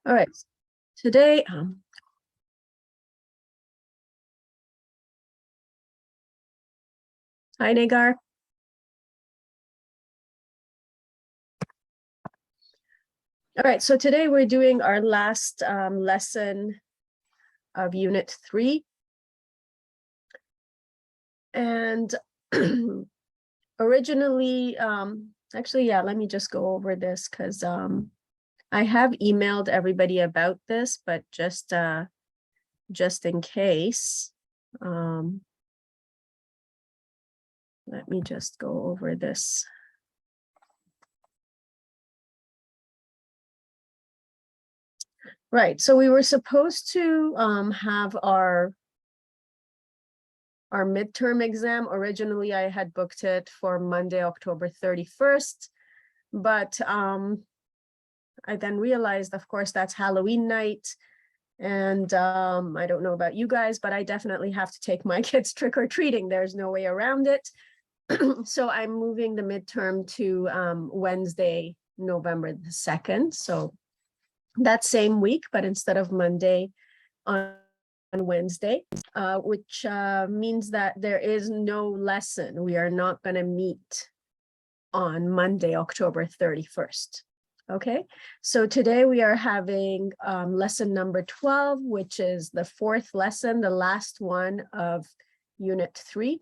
All right, today, hi Nagar. All right, so today we're doing our last lesson of Unit 3. And originally, actually, yeah, let me just go over this because I have emailed everybody about this, but just in case, let me just go over this. Right, so we were supposed to have our midterm exam. Originally, I had booked it for Monday, October 31st, but I then realized, of course, that's Halloween night. And I don't know about you guys, but I definitely have to take my kids trick-or-treating. There's no way around it. So I'm moving the midterm to Wednesday, November the 2nd. So that same week, but instead of Monday, on Wednesday, which means that there is no lesson. We are not going to meet on Monday, October 31st. Okay, so today we are having lesson number 12, which is the 4th lesson, the last one of Unit 3.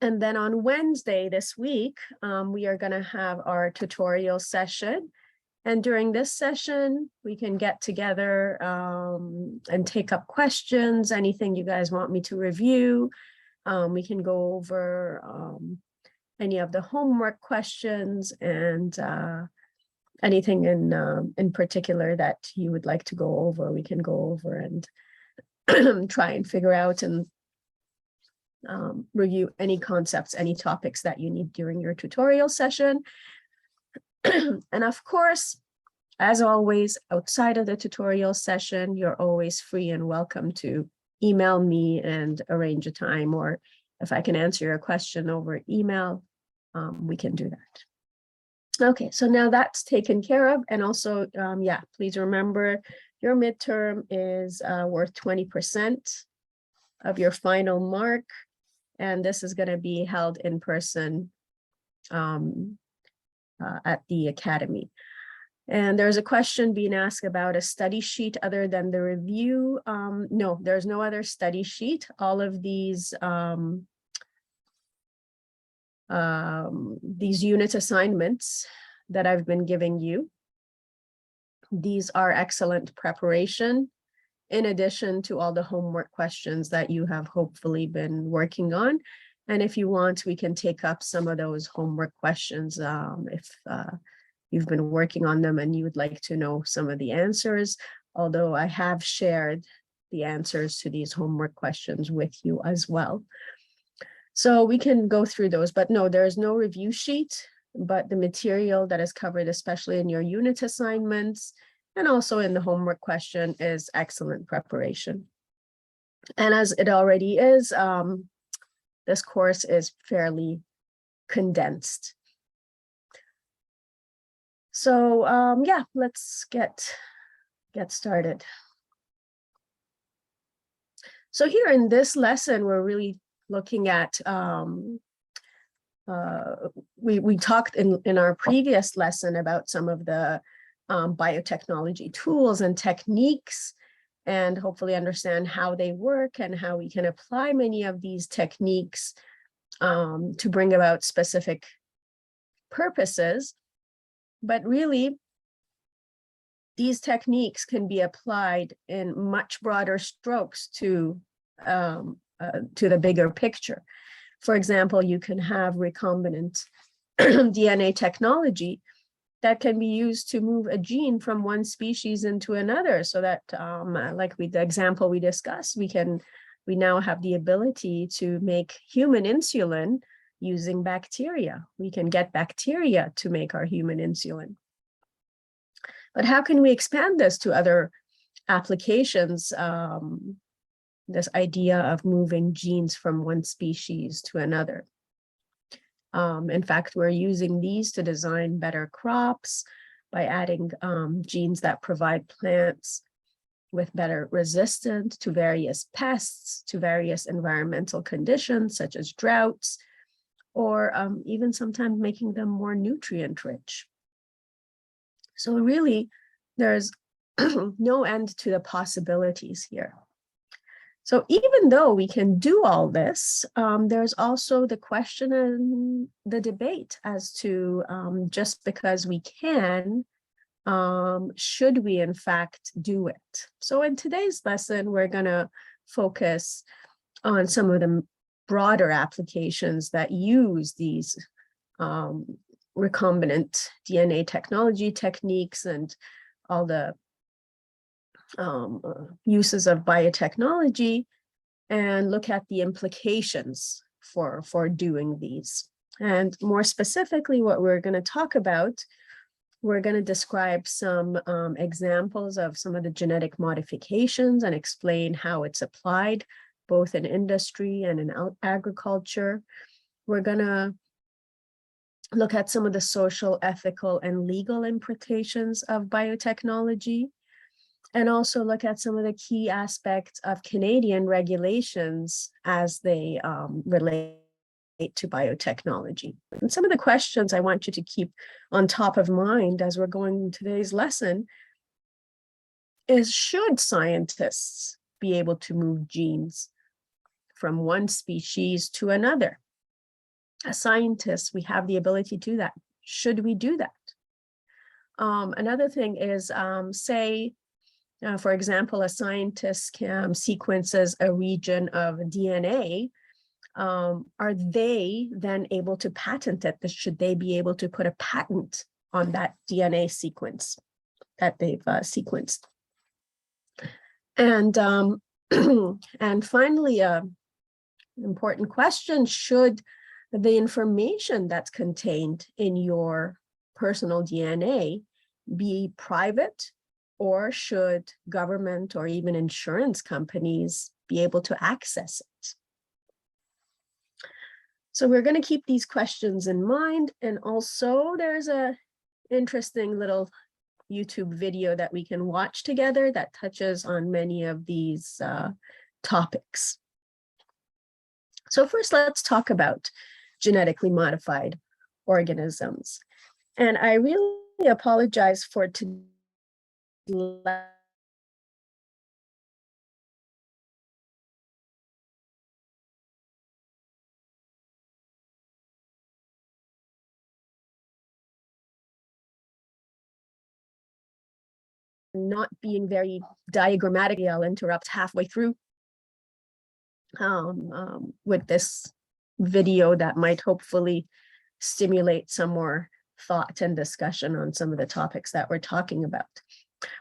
And then on Wednesday this week, we are going to have our tutorial session. And during this session, we can get together and take up questions, anything you guys want me to review. We can go over any of the homework questions and anything in particular that you would like to go over. We can go over and try and figure out and review any concepts, any topics that you need during your tutorial session. And of course, as always, outside of the tutorial session, you're always free and welcome to email me and arrange a time, or if I can answer your question over email, we can do that. Okay, so now that's taken care of. And also, yeah, please remember your midterm is worth 20% of your final mark. And this is going to be held in person at the Academy. And there's a question being asked about a study sheet other than the review. No, there's no other study sheet. All of these unit assignments that I've been giving you, these are excellent preparation in addition to all the homework questions that you have hopefully been working on. And if you want, we can take up some of those homework questions if you've been working on them and you would like to know some of the answers, although I have shared the answers to these homework questions with you as well. So we can go through those, but no, there is no review sheet, but the material that is covered, especially in your unit assignments and also in the homework question, is excellent preparation. And as it already is, this course is fairly condensed. So yeah, let's get started. So here in this lesson, we're really looking at, we talked in our previous lesson about some of the biotechnology tools and techniques, and hopefully understand how they work and how we can apply many of these techniques to bring about specific purposes. But really, these techniques can be applied in much broader strokes to the bigger picture. For example, you can have recombinant DNA technology that can be used to move a gene from one species into another, so that, like the example we discussed, we now have the ability to make human insulin using bacteria. We can get bacteria to make our human insulin. But how can we expand this to other applications? This idea of moving genes from one species to another. In fact, we're using these to design better crops. by adding genes that provide plants with better resistance to various pests, to various environmental conditions, such as droughts, or even sometimes making them more nutrient rich. So really, there's no end to the possibilities here. So even though we can do all this, there's also the question and the debate as to just because we can, should we in fact do it? So in today's lesson, we're going to focus on some of the broader applications that use these recombinant DNA technology techniques and all the uses of biotechnology, and look at the implications for doing these. And more specifically, what we're going to talk about, we're going to describe some examples of some of the genetic modifications and explain how it's applied both in industry and in agriculture. We're going to look at some of the social, ethical, and legal implications of biotechnology, and also look at some of the key aspects of Canadian regulations as they relate to biotechnology. And some of the questions I want you to keep on top of mind as we're going today's lesson is, should scientists be able to move genes from one species to another? As scientists, we have the ability to do that. Should we do that? Another thing is, say, for example, a scientist sequences a region of DNA. Are they then able to patent it? Should they be able to put a patent on that DNA sequence that they've sequenced? And and finally, an important question: should the information that's contained in your personal DNA be private, or should government or even insurance companies be able to access it? So we're going to keep these questions in mind. And also there's a interesting little YouTube video that we can watch together that touches on many of these topics. So first, let's talk about genetically modified organisms. And I really apologize for today. Not being very diagrammatic, I'll interrupt halfway through with this video that might hopefully stimulate some more thought and discussion on some of the topics that we're talking about.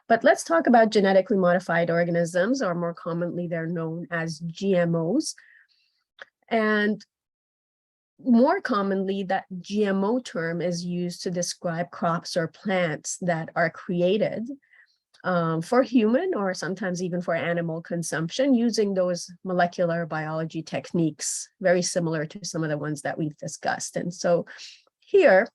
But let's talk about genetically modified organisms, or more commonly, they're known as GMOs. And more commonly, that GMO term is used to describe crops or plants that are created for human or sometimes even for animal consumption, using those molecular biology techniques, very similar to some of the ones that we've discussed. And so here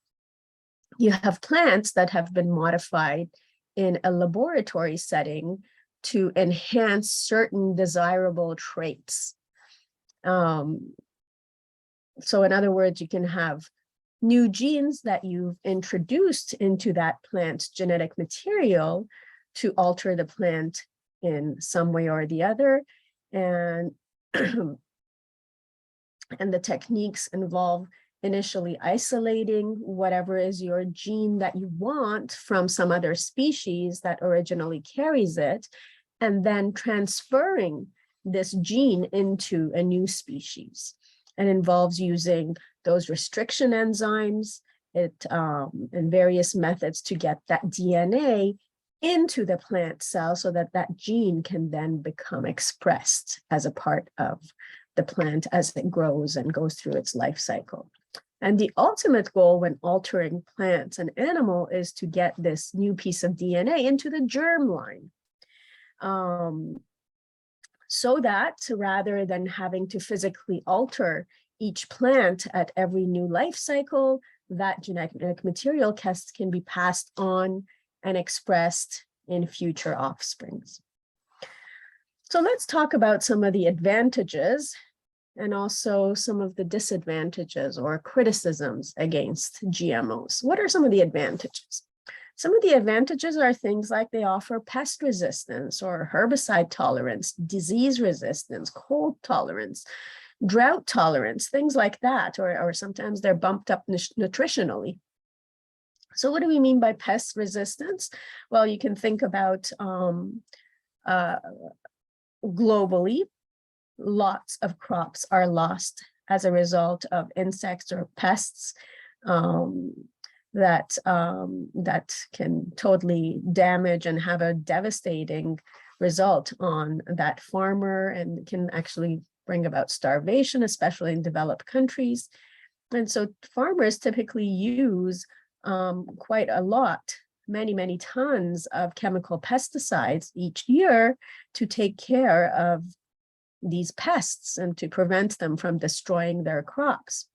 you have plants that have been modified in a laboratory setting to enhance certain desirable traits. So in other words, you can have new genes that you've introduced into that plant's genetic material to alter the plant in some way or the other. And, and the techniques involve initially isolating whatever is your gene that you want from some other species that originally carries it, and then transferring this gene into a new species. It involves using those restriction enzymes and various methods to get that DNA into the plant cell so that that gene can then become expressed as a part of the plant as it grows and goes through its life cycle. And the ultimate goal when altering plants and animal is to get this new piece of DNA into the germline. So that rather than having to physically alter each plant at every new life cycle, that genetic material can be passed on and expressed in future offsprings. So let's talk about some of the advantages and also some of the disadvantages or criticisms against GMOs. What are some of the advantages? Some of the advantages are things like they offer pest resistance or herbicide tolerance, disease resistance, cold tolerance, drought tolerance, things like that, or sometimes they're bumped up nutritionally. So what do we mean by pest resistance? Well, you can think about globally, lots of crops are lost as a result of insects or pests that can totally damage and have a devastating result on that farmer and can actually bring about starvation, especially in developed countries. And so farmers typically use quite a lot, many tons of chemical pesticides each year to take care of these pests and to prevent them from destroying their crops.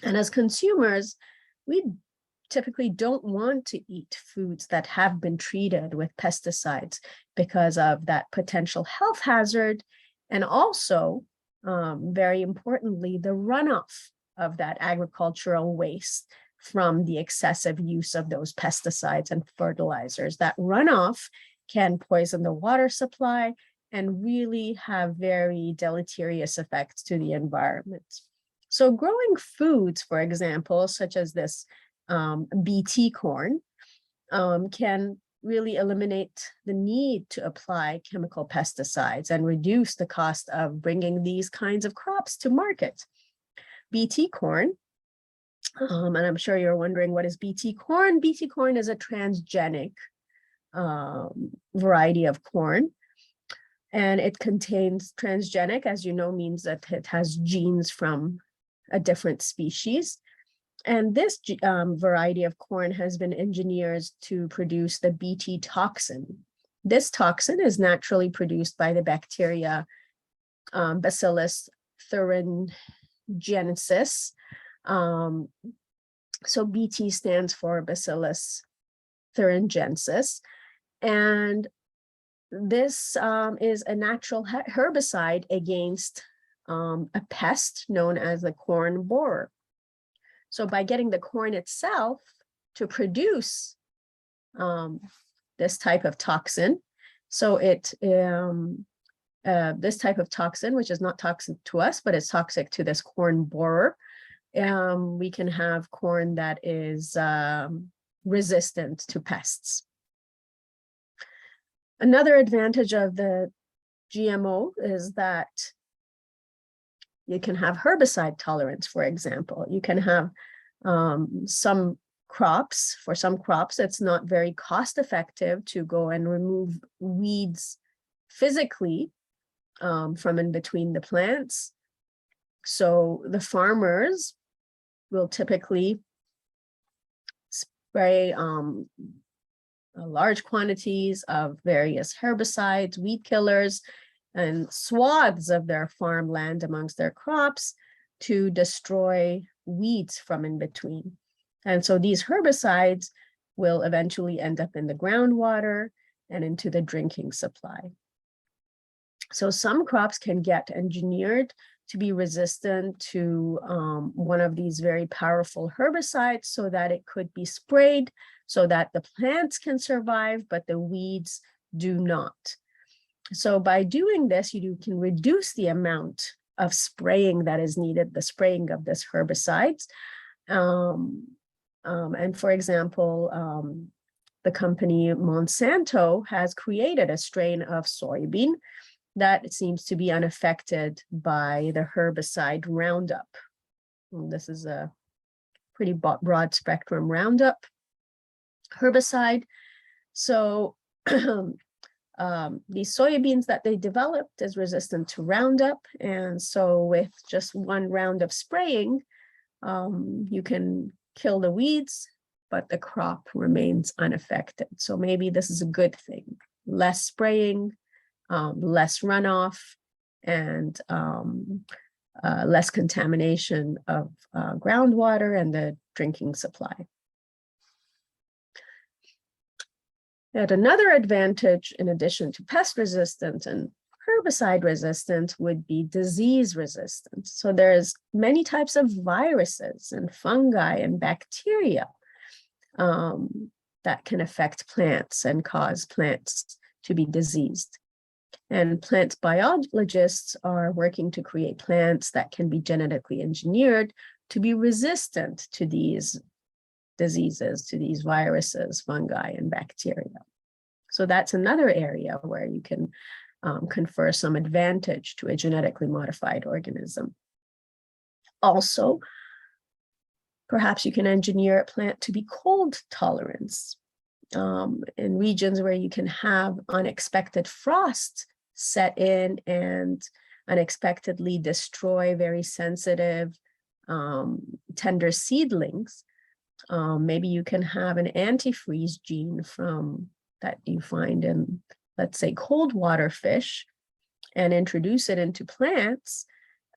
And as consumers, we typically don't want to eat foods that have been treated with pesticides because of that potential health hazard. And also, very importantly, the runoff of that agricultural waste from the excessive use of those pesticides and fertilizers. That runoff can poison the water supply and really have very deleterious effects to the environment. So growing foods, for example, such as this BT corn, can really eliminate the need to apply chemical pesticides and reduce the cost of bringing these kinds of crops to market. BT corn, and I'm sure you're wondering, what is BT corn? BT corn is a transgenic variety of corn. And it contains transgenic, as you know, means that it has genes from a different species. And this variety of corn has been engineered to produce the Bt toxin. This toxin is naturally produced by the bacteria Bacillus thuringiensis. So Bt stands for Bacillus thuringiensis. And this is a natural herbicide against a pest known as the corn borer. So by getting the corn itself to produce this type of toxin, so this type of toxin, which is not toxic to us, but it's toxic to this corn borer, we can have corn that is resistant to pests. Another advantage of the GMO is that you can have herbicide tolerance, for example. You can have some crops, for some crops, it's not very cost effective to go and remove weeds physically from in between the plants. So the farmers will typically spray large quantities of various herbicides, weed killers, and swaths of their farmland amongst their crops to destroy weeds from in between. And so these herbicides will eventually end up in the groundwater and into the drinking supply. So some crops can get engineered to be resistant to one of these very powerful herbicides so that it could be sprayed so that the plants can survive, but the weeds do not. So by doing this, you can reduce the amount of spraying that is needed, the spraying of this herbicides. And for example, the company Monsanto has created a strain of soybean that seems to be unaffected by the herbicide Roundup. This is a pretty broad spectrum Roundup herbicide. So these soybeans that they developed is resistant to Roundup. And so with just one round of spraying, you can kill the weeds, but the crop remains unaffected. So maybe this is a good thing. Less spraying, less runoff, and less contamination of groundwater and the drinking supply. Yet another advantage, in addition to pest resistance and herbicide resistant, would be disease resistance. So there's many types of viruses and fungi and bacteria that can affect plants and cause plants to be diseased. And plant biologists are working to create plants that can be genetically engineered to be resistant to these diseases, to these viruses, fungi, and bacteria. So that's another area where you can confer some advantage to a genetically modified organism. Also, perhaps you can engineer a plant to be cold tolerant. In regions where you can have unexpected frost set in and unexpectedly destroy very sensitive, tender seedlings, maybe you can have an antifreeze gene from that you find in, let's say, cold water fish, and introduce it into plants.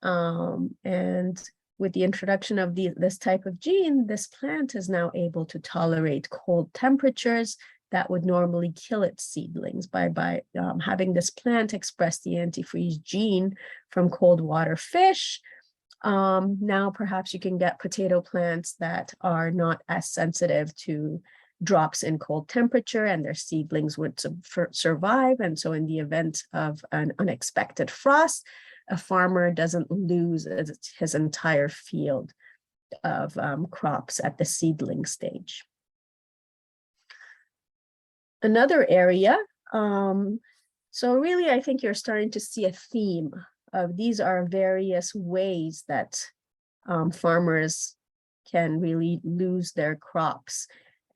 And with the introduction of this type of gene, this plant is now able to tolerate cold temperatures that would normally kill its seedlings. By having this plant express the antifreeze gene from cold water fish, now perhaps you can get potato plants that are not as sensitive to drops in cold temperature, and their seedlings would survive. And so in the event of an unexpected frost, a farmer doesn't lose his entire field of crops at the seedling stage. Another area, so really I think you're starting to see a theme of these are various ways that farmers can really lose their crops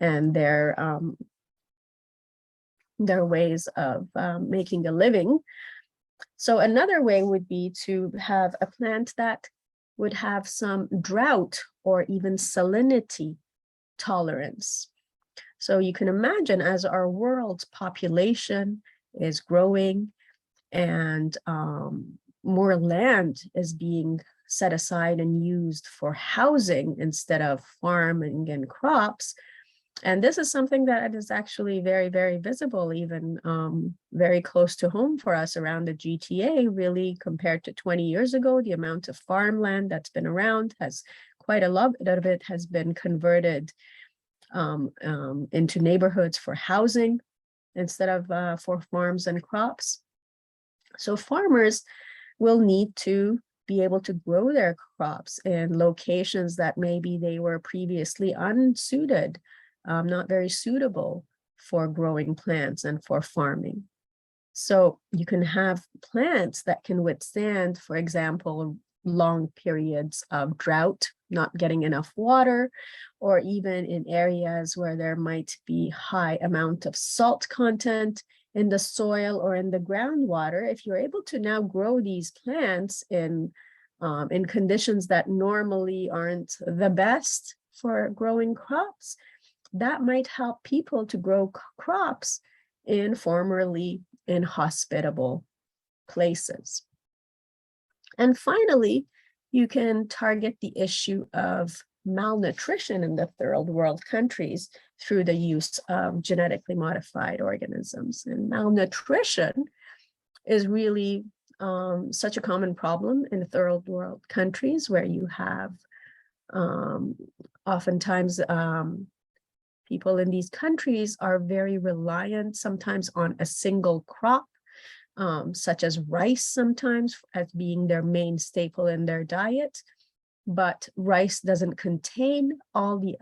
and their ways of making a living. So another way would be to have a plant that would have some drought or even salinity tolerance. So you can imagine, as our world's population is growing and more land is being set aside and used for housing instead of farming and crops. And this is something that is actually very, very visible, even very close to home for us around the GTA, really, compared to 20 years ago. The amount of farmland that's been around has quite a lot of it has been converted into neighborhoods for housing instead of for farms and crops. So farmers will need to be able to grow their crops in locations that maybe they were previously unsuited, not very suitable for growing plants and for farming. So you can have plants that can withstand, for example, long periods of drought, not getting enough water, or even in areas where there might be high amount of salt content in the soil or in the groundwater. If you're able to now grow these plants in conditions that normally aren't the best for growing crops, that might help people to grow crops in formerly inhospitable places. And finally, you can target the issue of malnutrition in the third world countries through the use of genetically modified organisms. And malnutrition is really such a common problem in third world countries, where you have oftentimes people in these countries are very reliant sometimes on a single crop, such as rice sometimes as being their main staple in their diet. But rice doesn't contain all the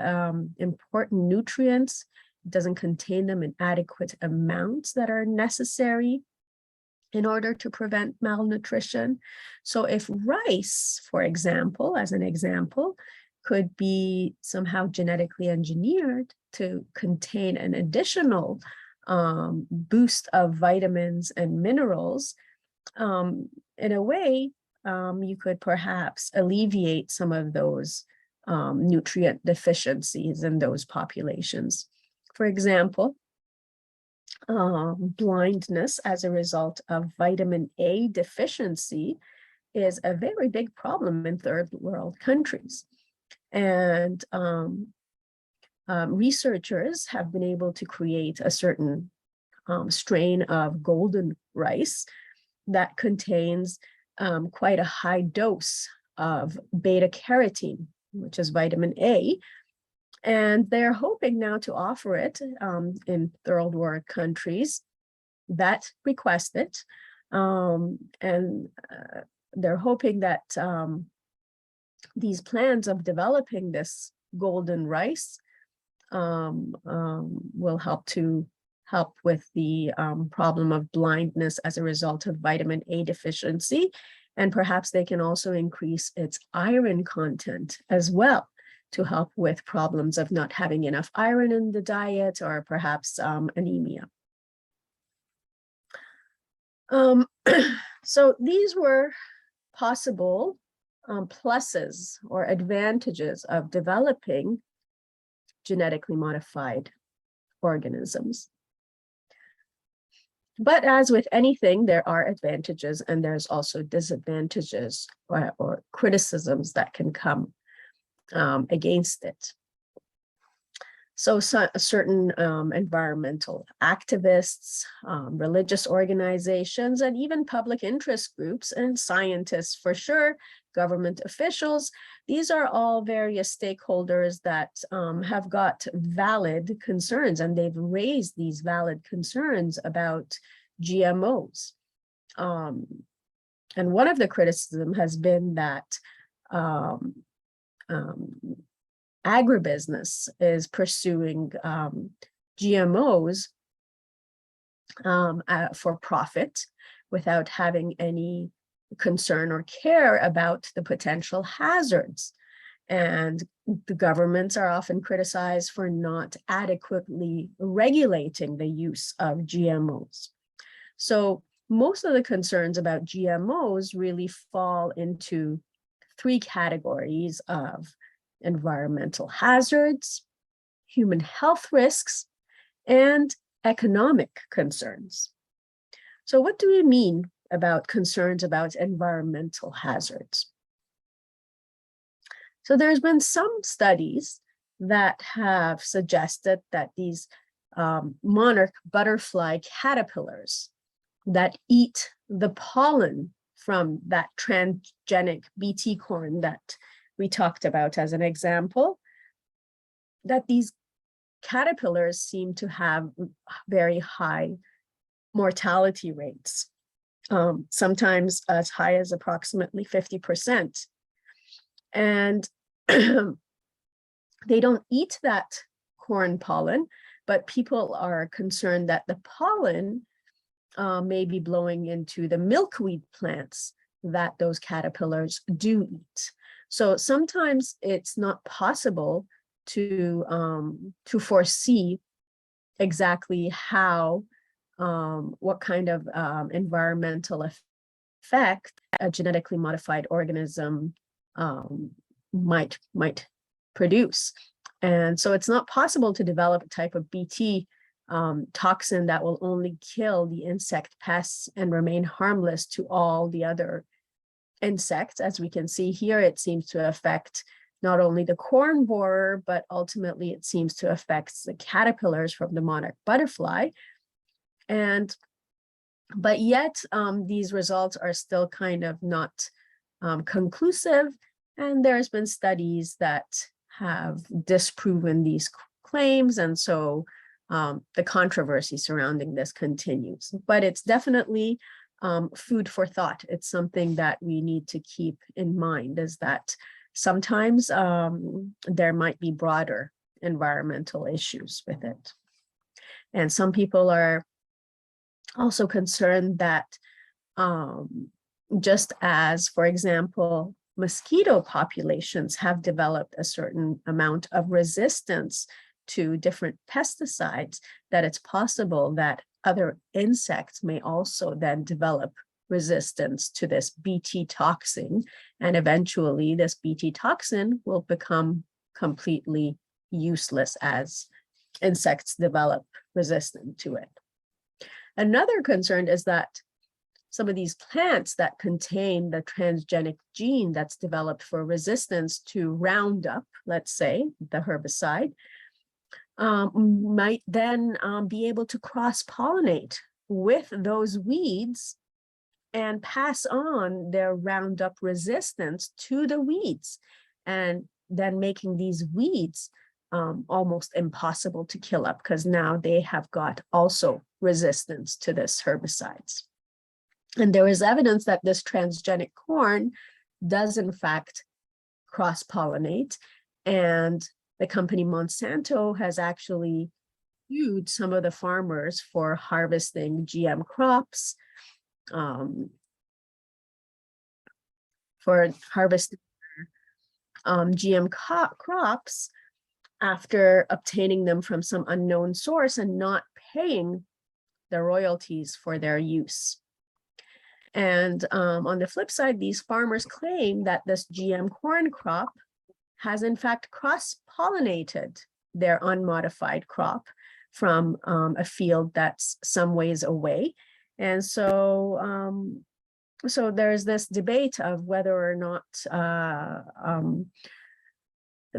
important nutrients. It doesn't contain them in adequate amounts that are necessary in order to prevent malnutrition. So if rice, for example, as an example, could be somehow genetically engineered to contain an additional boost of vitamins and minerals, in a way, you could perhaps alleviate some of those nutrient deficiencies in those populations. For example, blindness as a result of vitamin A deficiency is a very big problem in third world countries. And researchers have been able to create a certain strain of golden rice that contains quite a high dose of beta carotene, which is vitamin A. And they're hoping now to offer it in third world countries that request it. And they're hoping that these plans of developing this golden rice will help with the problem of blindness as a result of vitamin A deficiency. And perhaps they can also increase its iron content as well to help with problems of not having enough iron in the diet, or perhaps anemia. So these were possible pluses or advantages of developing genetically modified organisms. But as with anything, there are advantages and there's also disadvantages or criticisms that can come against it. So certain environmental activists, religious organizations, and even public interest groups and scientists, for sure, government officials, these are all various stakeholders that have got valid concerns, and they've raised these valid concerns about GMOs. And one of the criticism has been that agribusiness is pursuing GMOs for profit without having any concern or care about the potential hazards. And the governments are often criticized for not adequately regulating the use of GMOs. So most of the concerns about GMOs really fall into three categories of environmental hazards, human health risks, and economic concerns. So what do we mean about concerns about environmental hazards? So there's been some studies that have suggested that these monarch butterfly caterpillars that eat the pollen from that transgenic BT corn that we talked about as an example, that these caterpillars seem to have very high mortality rates, sometimes as high as approximately 50%. And they don't eat that corn pollen, but people are concerned that the pollen may be blowing into the milkweed plants that those caterpillars do eat. So sometimes it's not possible to foresee exactly how, what kind of environmental effect a genetically modified organism might produce. And so it's not possible to develop a type of BT toxin that will only kill the insect pests and remain harmless to all the other insects. As we can see here, it seems to affect not only the corn borer, but ultimately it seems to affect the caterpillars from the monarch butterfly. But yet these results are still kind of not conclusive. And there's been studies that have disproven these claims. And so the controversy surrounding this continues. But it's definitely food for thought. It's something that we need to keep in mind, is that sometimes there might be broader environmental issues with it. And some people are also concerned that just as, for example, mosquito populations have developed a certain amount of resistance to different pesticides, that it's possible that other insects may also then develop resistance to this BT toxin, and eventually this BT toxin will become completely useless as insects develop resistance to it. Another concern is that some of these plants that contain the transgenic gene that's developed for resistance to Roundup, let's say, the herbicide, might then be able to cross-pollinate with those weeds and pass on their Roundup resistance to the weeds, and then making these weeds almost impossible to kill up, because now they have got also resistance to this herbicides. And there is evidence that this transgenic corn does in fact cross-pollinate, and the company Monsanto has actually sued some of the farmers for harvesting GM crops, GM crops after obtaining them from some unknown source and not paying the royalties for their use. And on the flip side, these farmers claim that this GM corn crop has in fact cross-pollinated their unmodified crop from a field that's some ways away. And so, so there's this debate of whether or not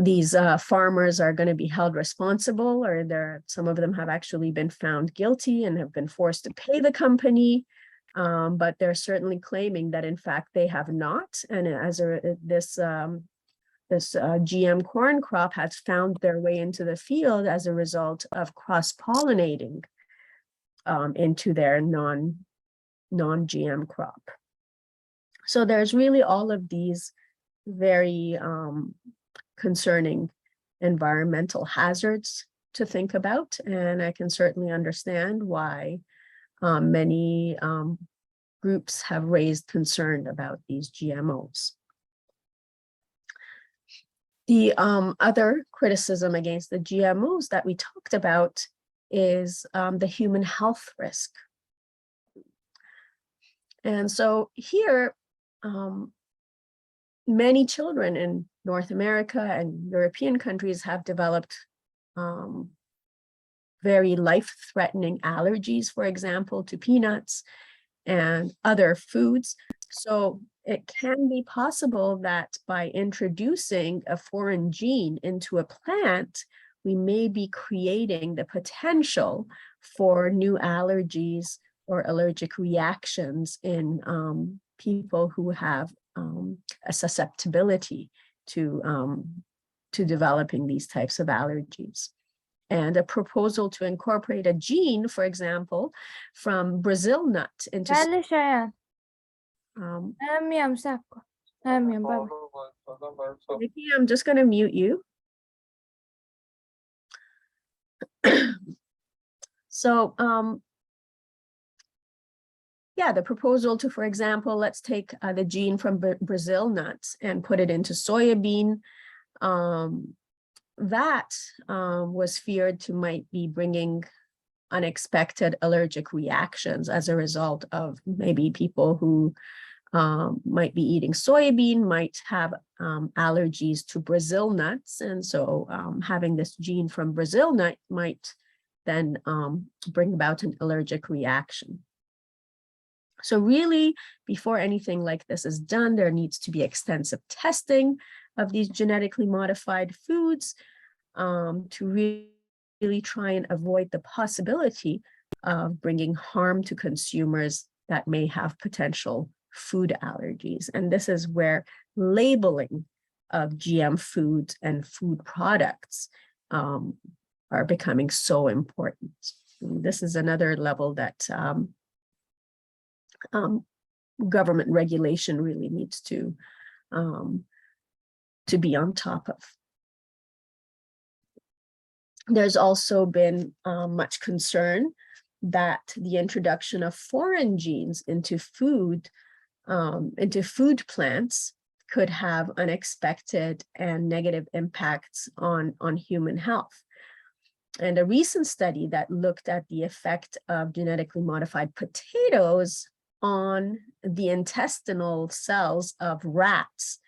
these farmers are going to be held responsible, or some of them have actually been found guilty and have been forced to pay the company. But they're certainly claiming that in fact they have not. And as this GM corn crop has found their way into the field as a result of cross-pollinating into their non-GM crop. So there's really all of these very concerning environmental hazards to think about. And I can certainly understand why many groups have raised concern about these GMOs. The other criticism against the GMOs that we talked about is the human health risk. And so here, many children in North America and European countries have developed very life-threatening allergies, for example, to peanuts and other foods. So it can be possible that by introducing a foreign gene into a plant, we may be creating the potential for new allergies or allergic reactions in people who have a susceptibility to developing these types of allergies. And a proposal to incorporate a gene, for example, from Brazil nut into Nikki, I'm just going to mute you. So yeah, the proposal to, for example, let's take the gene from Brazil nuts and put it into soybean. That was feared to might be bringing unexpected allergic reactions as a result of maybe people who might be eating soybean might have allergies to Brazil nuts. And so having this gene from Brazil nut might then bring about an allergic reaction. So really, before anything like this is done, there needs to be extensive testing of these genetically modified foods to really try and avoid the possibility of bringing harm to consumers that may have potential food allergies. And this is where labeling of GM foods and food products are becoming so important. And this is another level that government regulation really needs to be on top of. There's also been much concern that the introduction of foreign genes into food plants could have unexpected and negative impacts on human health. And a recent study that looked at the effect of genetically modified potatoes on the intestinal cells of rats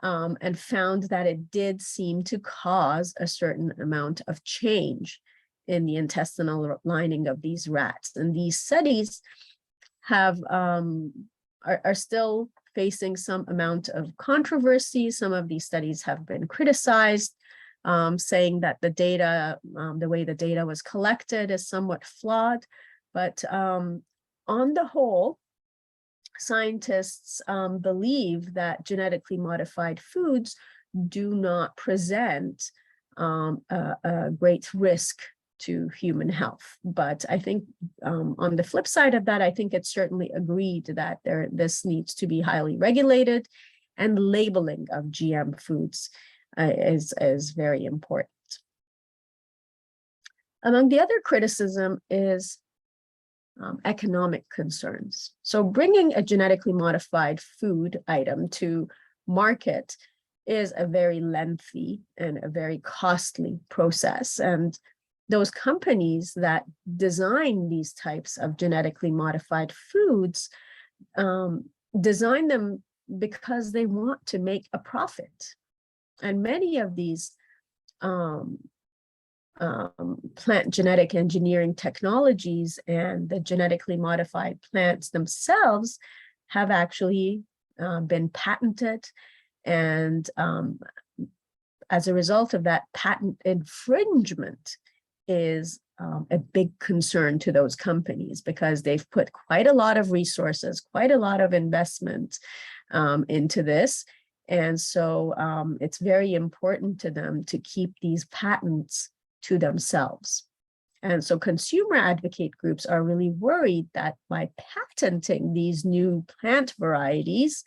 and found that it did seem to cause a certain amount of change in the intestinal lining of these rats. And these studies have are still facing some amount of controversy. Some of these studies have been criticized, saying that the data, the way the data was collected is somewhat flawed. But on the whole, scientists believe that genetically modified foods do not present a great risk to human health. But I think on the flip side of that, I think it's certainly agreed that this needs to be highly regulated, and labeling of GM foods is very important. Among the other criticism is economic concerns. So bringing a genetically modified food item to market is a very lengthy and a very costly process. And those companies that design these types of genetically modified foods design them because they want to make a profit. And many of these plant genetic engineering technologies and the genetically modified plants themselves have actually been patented. And as a result of that, patent infringement is a big concern to those companies, because they've put quite a lot of resources, quite a lot of investment into this. And so it's very important to them to keep these patents to themselves. And so consumer advocate groups are really worried that by patenting these new plant varieties,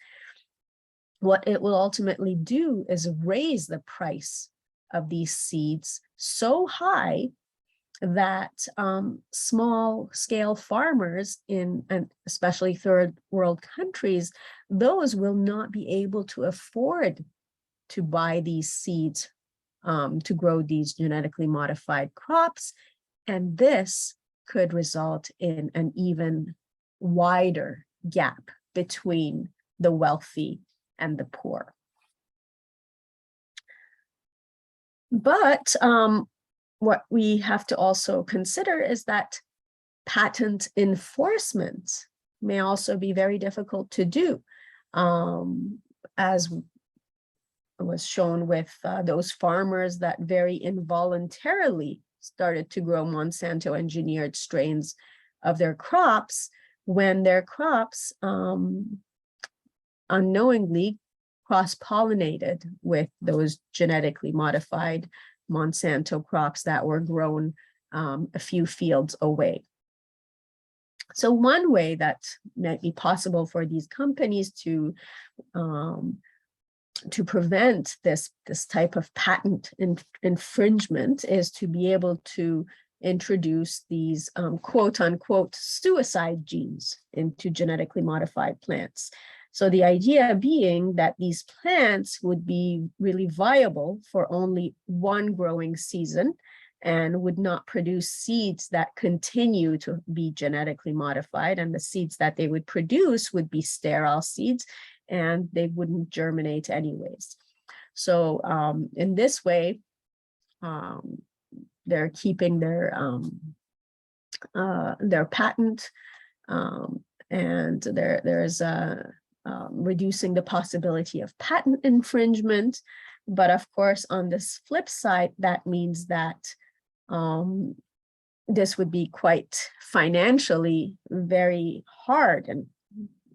what it will ultimately do is raise the price of these seeds so high that small scale farmers in, and especially third world countries, those will not be able to afford to buy these seeds to grow these genetically modified crops. And this could result in an even wider gap between the wealthy and the poor. But what we have to also consider is that patent enforcement may also be very difficult to do, as was shown with those farmers that very involuntarily started to grow Monsanto engineered strains of their crops, when their crops unknowingly cross-pollinated with those genetically modified Monsanto crops that were grown a few fields away. So one way that might be possible for these companies to prevent this type of patent infringement is to be able to introduce these quote unquote suicide genes into genetically modified plants. So the idea being that these plants would be really viable for only one growing season and would not produce seeds that continue to be genetically modified, and the seeds that they would produce would be sterile seeds and they wouldn't germinate anyways. So in this way, they're keeping their patent, and there's reducing the possibility of patent infringement. But of course, on this flip side, that means that this would be quite financially very hard and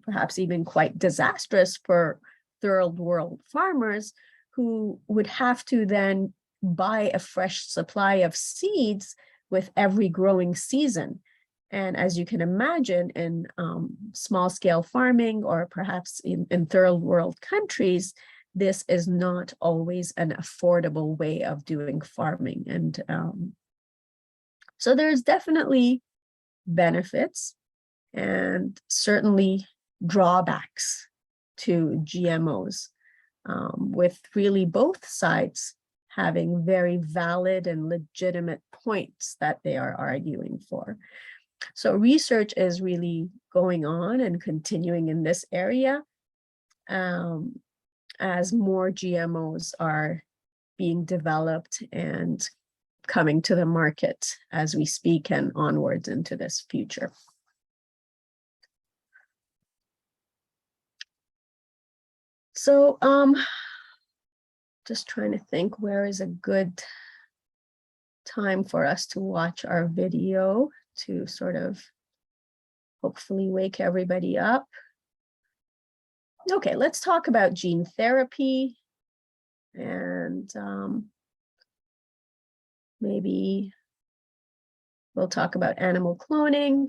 perhaps even quite disastrous for third world farmers, who would have to then buy a fresh supply of seeds with every growing season. And as you can imagine, in small scale farming, or perhaps in third world countries, this is not always an affordable way of doing farming. And so there's definitely benefits and certainly drawbacks to GMOs, with really both sides having very valid and legitimate points that they are arguing for. So research is really going on and continuing in this area, as more GMOs are being developed and coming to the market as we speak and onwards into this future. So just trying to think where is a good time for us to watch our video to sort of hopefully wake everybody up. Okay, let's talk about gene therapy, and maybe we'll talk about animal cloning,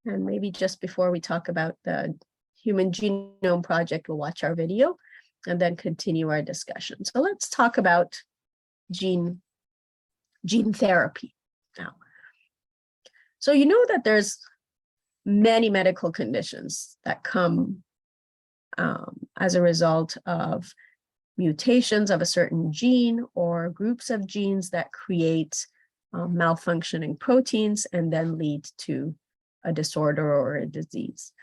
and maybe just before we talk about the Human Genome Project, we'll watch our video and then continue our discussion. So let's talk about gene therapy now. So you know that there's many medical conditions that come as a result of mutations of a certain gene or groups of genes that create malfunctioning proteins and then lead to a disorder or a disease.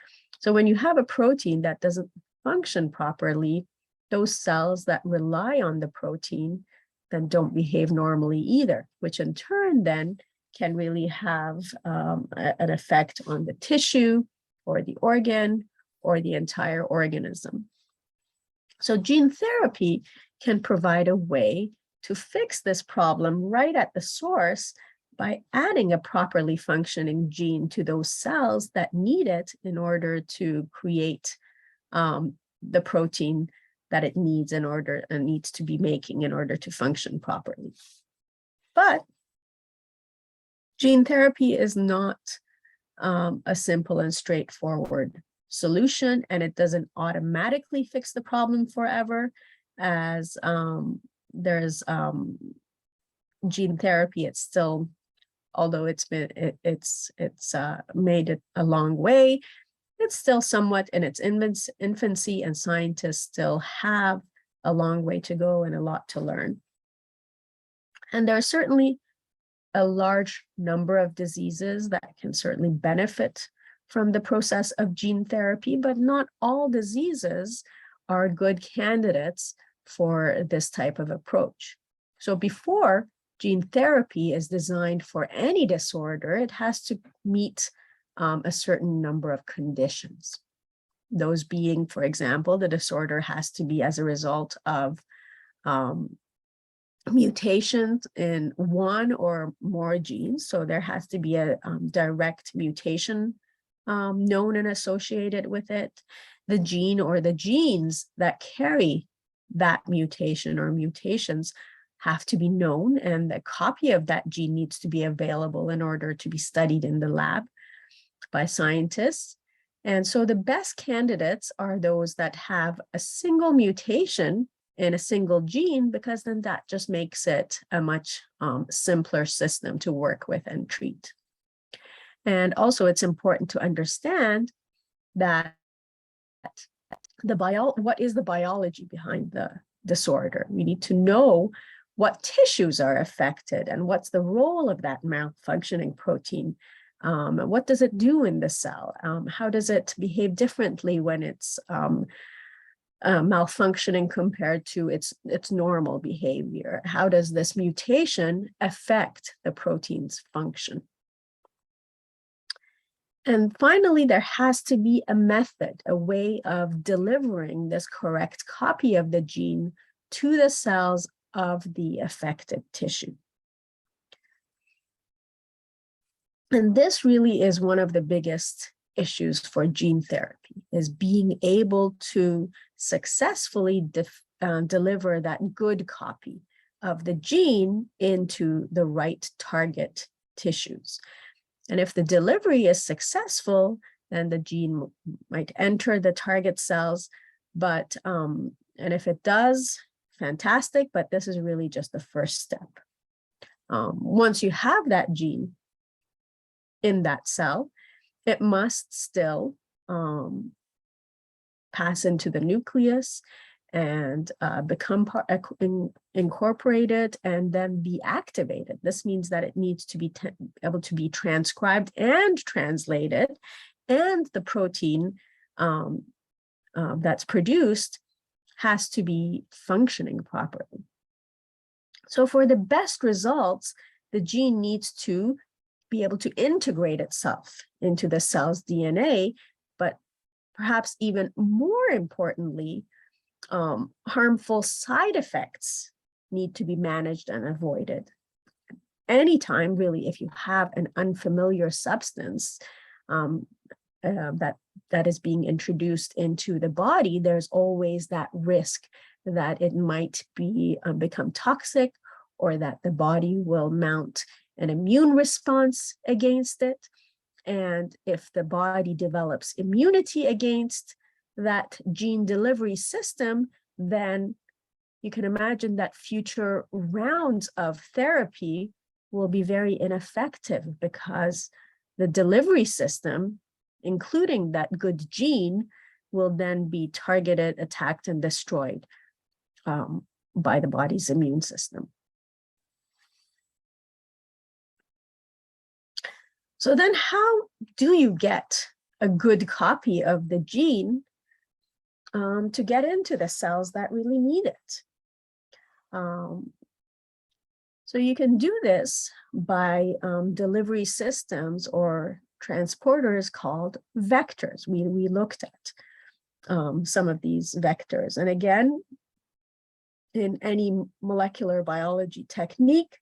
So when you have a protein that doesn't function properly, those cells that rely on the protein then don't behave normally either, which in turn then can really have an effect on the tissue or the organ or the entire organism. So gene therapy can provide a way to fix this problem right at the source by adding a properly functioning gene to those cells that need it in order to create the protein that it needs needs to be making in order to function properly. But gene therapy is not a simple and straightforward solution, and it doesn't automatically fix the problem forever, as there's gene therapy. It's still, although it's made it a long way, it's still somewhat in its infancy, and scientists still have a long way to go and a lot to learn. And there are certainly a large number of diseases that can certainly benefit from the process of gene therapy, but not all diseases are good candidates for this type of approach. So before gene therapy is designed for any disorder, it has to meet a certain number of conditions. Those being, for example, the disorder has to be as a result of mutations in one or more genes. So there has to be a direct mutation known and associated with it. The gene or the genes that carry that mutation or mutations have to be known, and a copy of that gene needs to be available in order to be studied in the lab by scientists. And so the best candidates are those that have a single mutation in a single gene, because then that just makes it a much simpler system to work with and treat. And also it's important to understand that what is the biology behind the disorder? We need to know what tissues are affected and what's the role of that malfunctioning protein. What does it do in the cell? How does it behave differently when it's malfunctioning compared to its normal behavior? How does this mutation affect the protein's function? And finally, there has to be a method, a way of delivering this correct copy of the gene to the cells of the affected tissue. And this really is one of the biggest issues for gene therapy, is being able to successfully deliver that good copy of the gene into the right target tissues. And if the delivery is successful, then the gene might enter the target cells. But, and if it does, fantastic, but this is really just the first step. Once you have that gene in that cell, it must still pass into the nucleus and become incorporated and then be activated. This means that it needs to be able to be transcribed and translated, and the protein that's produced has to be functioning properly. So for the best results, the gene needs to be able to integrate itself into the cell's DNA, but perhaps even more importantly, harmful side effects need to be managed and avoided. Anytime, really, if you have an unfamiliar substance that is being introduced into the body, there's always that risk that it might become toxic, or that the body will mount an immune response against it. And if the body develops immunity against that gene delivery system, then you can imagine that future rounds of therapy will be very ineffective, because the delivery system, including that good gene, will then be targeted, attacked, and destroyed by the body's immune system. So then how do you get a good copy of the gene to get into the cells that really need it? So you can do this by delivery systems or transporters called vectors. We looked at some of these vectors. And again, in any molecular biology technique,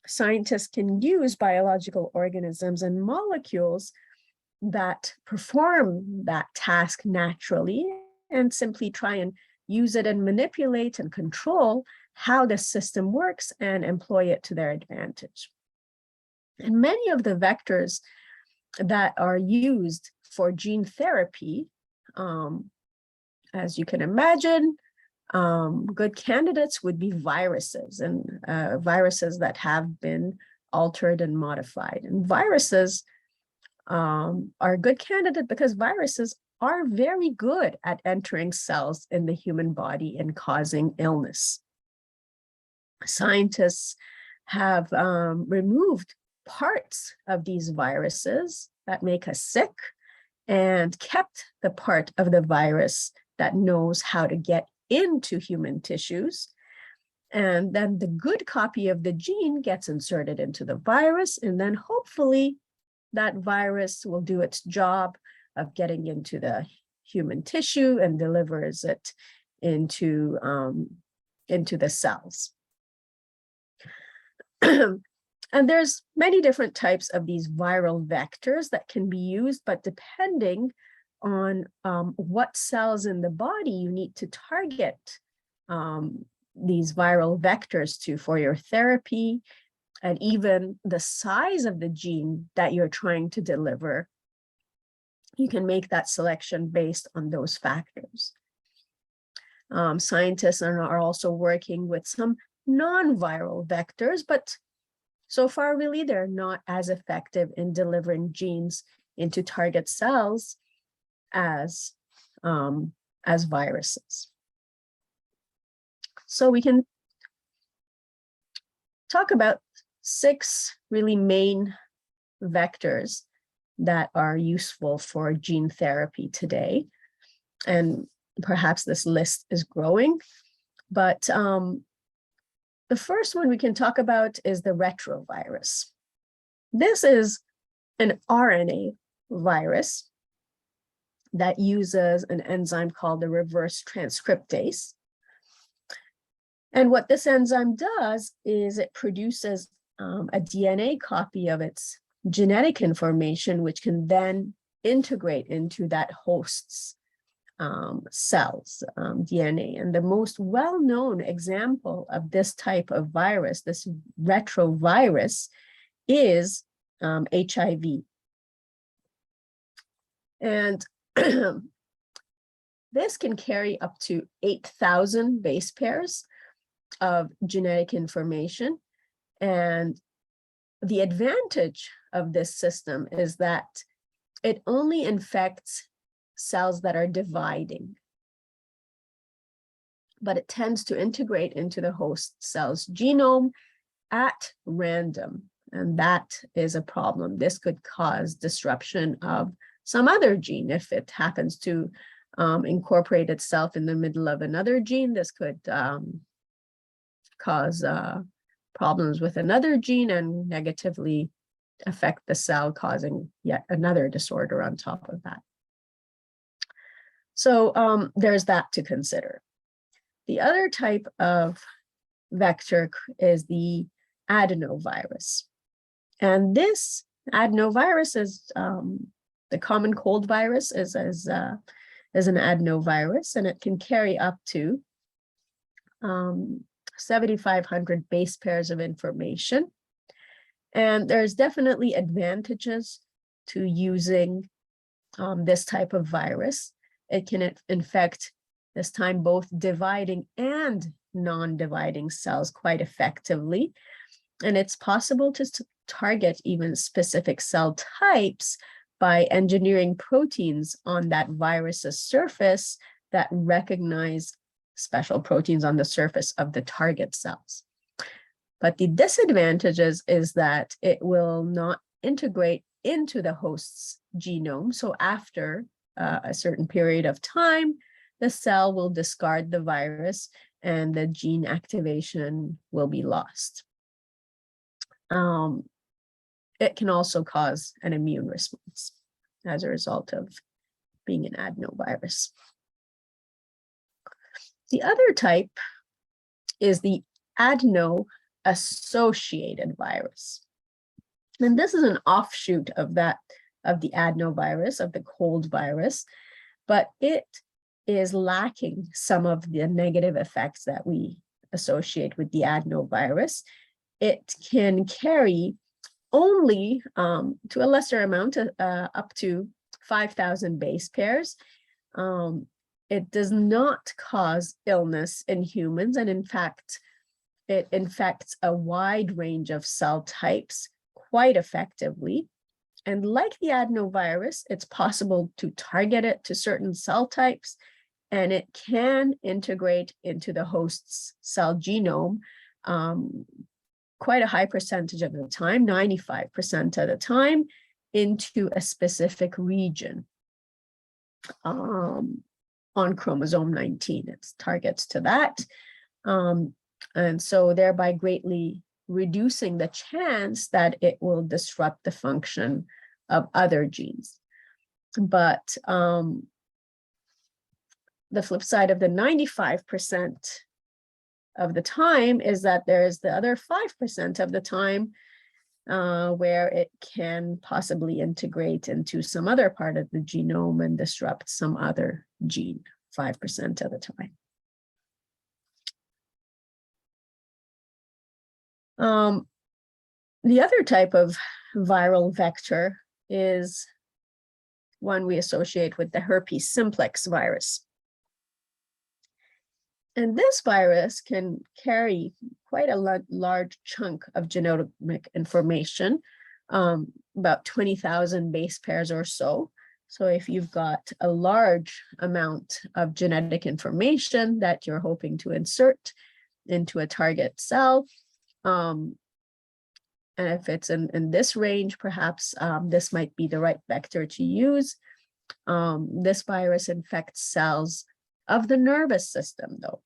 scientists can use biological organisms and molecules that perform that task naturally, and simply try and use it and manipulate and control how the system works and employ it to their advantage. And many of the vectors that are used for gene therapy, as you can imagine, good candidates would be viruses, and viruses that have been altered and modified. And viruses are a good candidate because viruses are very good at entering cells in the human body and causing illness. Scientists have removed parts of these viruses that make us sick and kept the part of the virus that knows how to get into human tissues. And then the good copy of the gene gets inserted into the virus, and then hopefully that virus will do its job of getting into the human tissue and delivers it into the cells. And there's many different types of these viral vectors that can be used, but depending on what cells in the body you need to target these viral vectors to for your therapy, and even the size of the gene that you're trying to deliver, you can make that selection based on those factors. Scientists are also working with some non-viral vectors, but so far, really, they're not as effective in delivering genes into target cells as viruses. So we can talk about 6 really main vectors that are useful for gene therapy today. And perhaps this list is growing, but the first one we can talk about is the retrovirus. This is an RNA virus that uses an enzyme called the reverse transcriptase. And what this enzyme does is it produces a DNA copy of its genetic information, which can then integrate into that host's cells, DNA. And the most well-known example of this type of virus, this retrovirus, is HIV. And this can carry up to 8,000 base pairs of genetic information. And the advantage of this system is that it only infects cells that are dividing, but it tends to integrate into the host cell's genome at random. And that is a problem. This could cause disruption of some other gene. If it happens to incorporate itself in the middle of another gene, this could cause problems with another gene and negatively affect the cell, causing yet another disorder on top of that. So there's that to consider. The other type of vector is the adenovirus. And this adenovirus is the common cold virus is an adenovirus, and it can carry up to 7,500 base pairs of information. And there's definitely advantages to using this type of virus. It can infect, this time, both dividing and non-dividing cells quite effectively. And it's possible to target even specific cell types by engineering proteins on that virus's surface that recognize special proteins on the surface of the target cells. But the disadvantages is that it will not integrate into the host's genome. So after a certain period of time, the cell will discard the virus and the gene activation will be lost. It can also cause an immune response as a result of being an adenovirus. The other type is the adeno-associated virus. And this is an offshoot of the adenovirus, of the cold virus, but it is lacking some of the negative effects that we associate with the adenovirus. It can carry only to a lesser amount, up to 5,000 base pairs. It does not cause illness in humans, and in fact, it infects a wide range of cell types quite effectively. And like the adenovirus, it's possible to target it to certain cell types, and it can integrate into the host's cell genome quite a high percentage of the time, 95% of the time, into a specific region on chromosome 19. It targets to that. And so thereby greatly reducing the chance that it will disrupt the function of other genes. But the flip side of the 95% of the time is that there's the other 5% of the time where it can possibly integrate into some other part of the genome and disrupt some other gene, 5% of the time. The other type of viral vector is one we associate with the herpes simplex virus. And this virus can carry quite a large chunk of genomic information, about 20,000 base pairs or so. So if you've got a large amount of genetic information that you're hoping to insert into a target cell, and if it's in this range, perhaps this might be the right vector to use. This virus infects cells of the nervous system, though,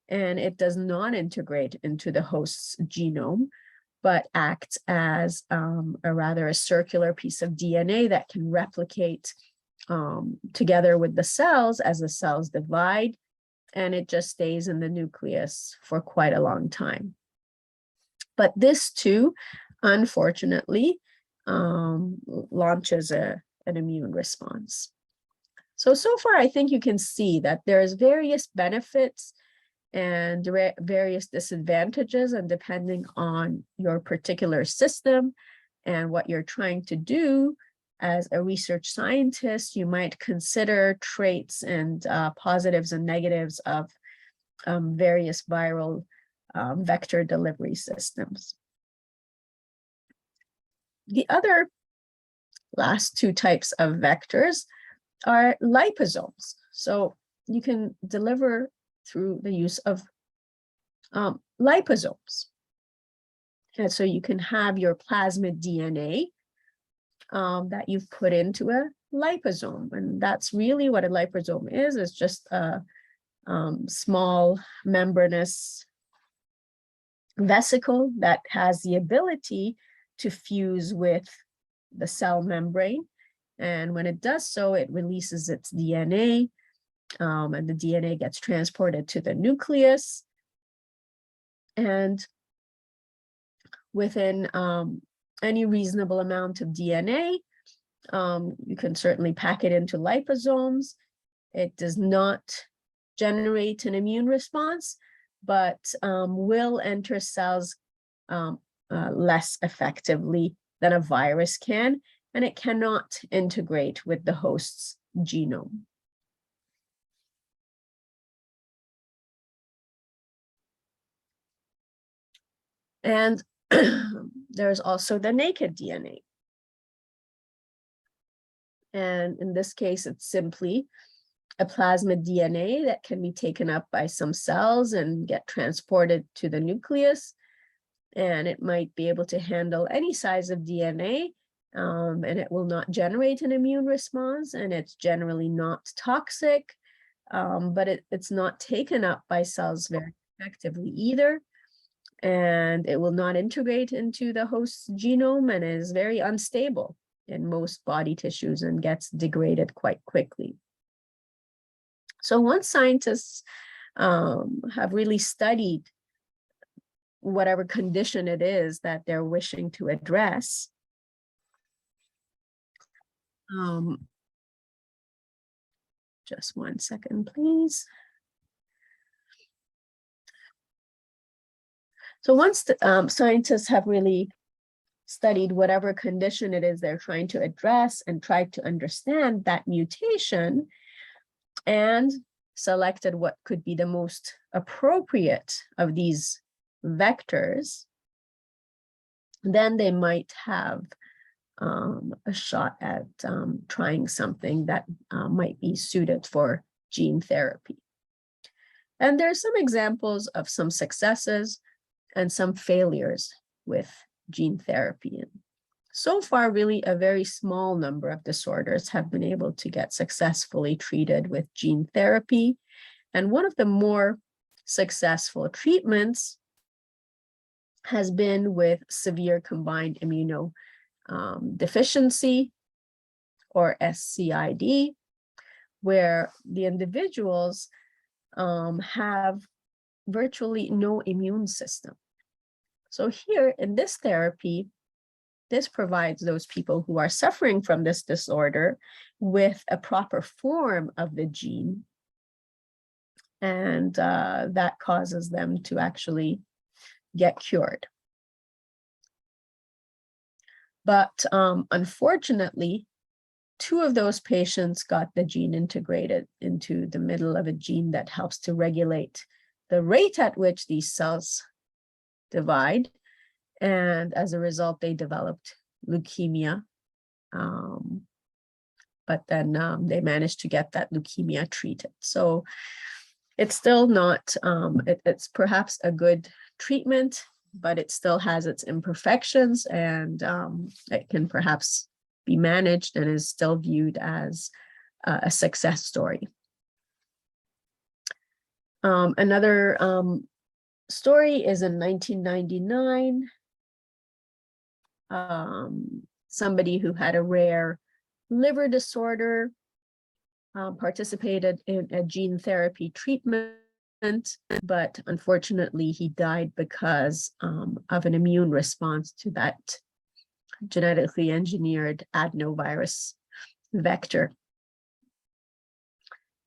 and it does not integrate into the host's genome, but acts as a circular piece of DNA that can replicate together with the cells as the cells divide, and it just stays in the nucleus for quite a long time. But this too, unfortunately, launches an immune response. So far, I think you can see that there's various benefits and various disadvantages, and depending on your particular system and what you're trying to do as a research scientist, you might consider traits and positives and negatives of various viral vector delivery systems. The other last two types of vectors are liposomes. So you can deliver through the use of liposomes. And so you can have your plasmid DNA that you've put into a liposome. And that's really what a liposome is. It's just a small membranous vesicle that has the ability to fuse with the cell membrane. And when it does so, it releases its DNA. and the DNA gets transported to the nucleus. And within any reasonable amount of DNA, you can certainly pack it into liposomes. It does not generate an immune response, but will enter cells less effectively than a virus can, and it cannot integrate with the host's genome. And there's also the naked DNA. And in this case, it's simply a plasmid DNA that can be taken up by some cells and get transported to the nucleus. And it might be able to handle any size of DNA, and it will not generate an immune response, and it's generally not toxic, but it's not taken up by cells very effectively either. And it will not integrate into the host's genome and is very unstable in most body tissues and gets degraded quite quickly. So once scientists have really studied whatever condition it is that they're wishing to address, just one second, please. So once the scientists have really studied whatever condition it is they're trying to address and tried to understand that mutation and selected what could be the most appropriate of these vectors, then they might have a shot at trying something that might be suited for gene therapy. And there's some examples of some successes and some failures with gene therapy. And so far, really a very small number of disorders have been able to get successfully treated with gene therapy. And one of the more successful treatments has been with severe combined immunodeficiency, or SCID, where the individuals have virtually no immune system. So here in this therapy, this provides those people who are suffering from this disorder with a proper form of the gene, and that causes them to actually get cured. But unfortunately, 2 of those patients got the gene integrated into the middle of a gene that helps to regulate the rate at which these cells divide. And as a result, they developed leukemia. But then they managed to get that leukemia treated. So it's still not, it's perhaps a good treatment, but it still has its imperfections, and it can perhaps be managed and is still viewed as a success story. Another story is in 1999. Somebody who had a rare liver disorder participated in a gene therapy treatment, but unfortunately he died because of an immune response to that genetically engineered adenovirus vector.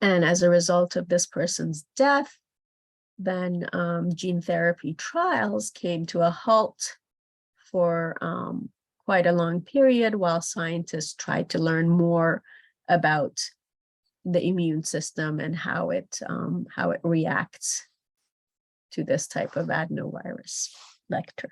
And as a result of this person's death, then gene therapy trials came to a halt for quite a long period while scientists tried to learn more about the immune system and how it reacts to this type of adenovirus vector.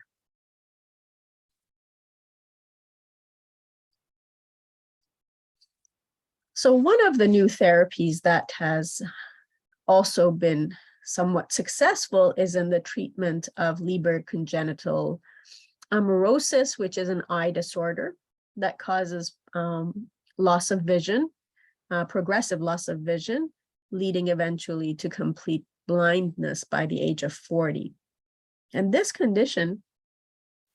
So one of the new therapies that has also been somewhat successful is in the treatment of Leber congenital amaurosis, which is an eye disorder that causes loss of vision, progressive loss of vision, leading eventually to complete blindness by the age of 40. And this condition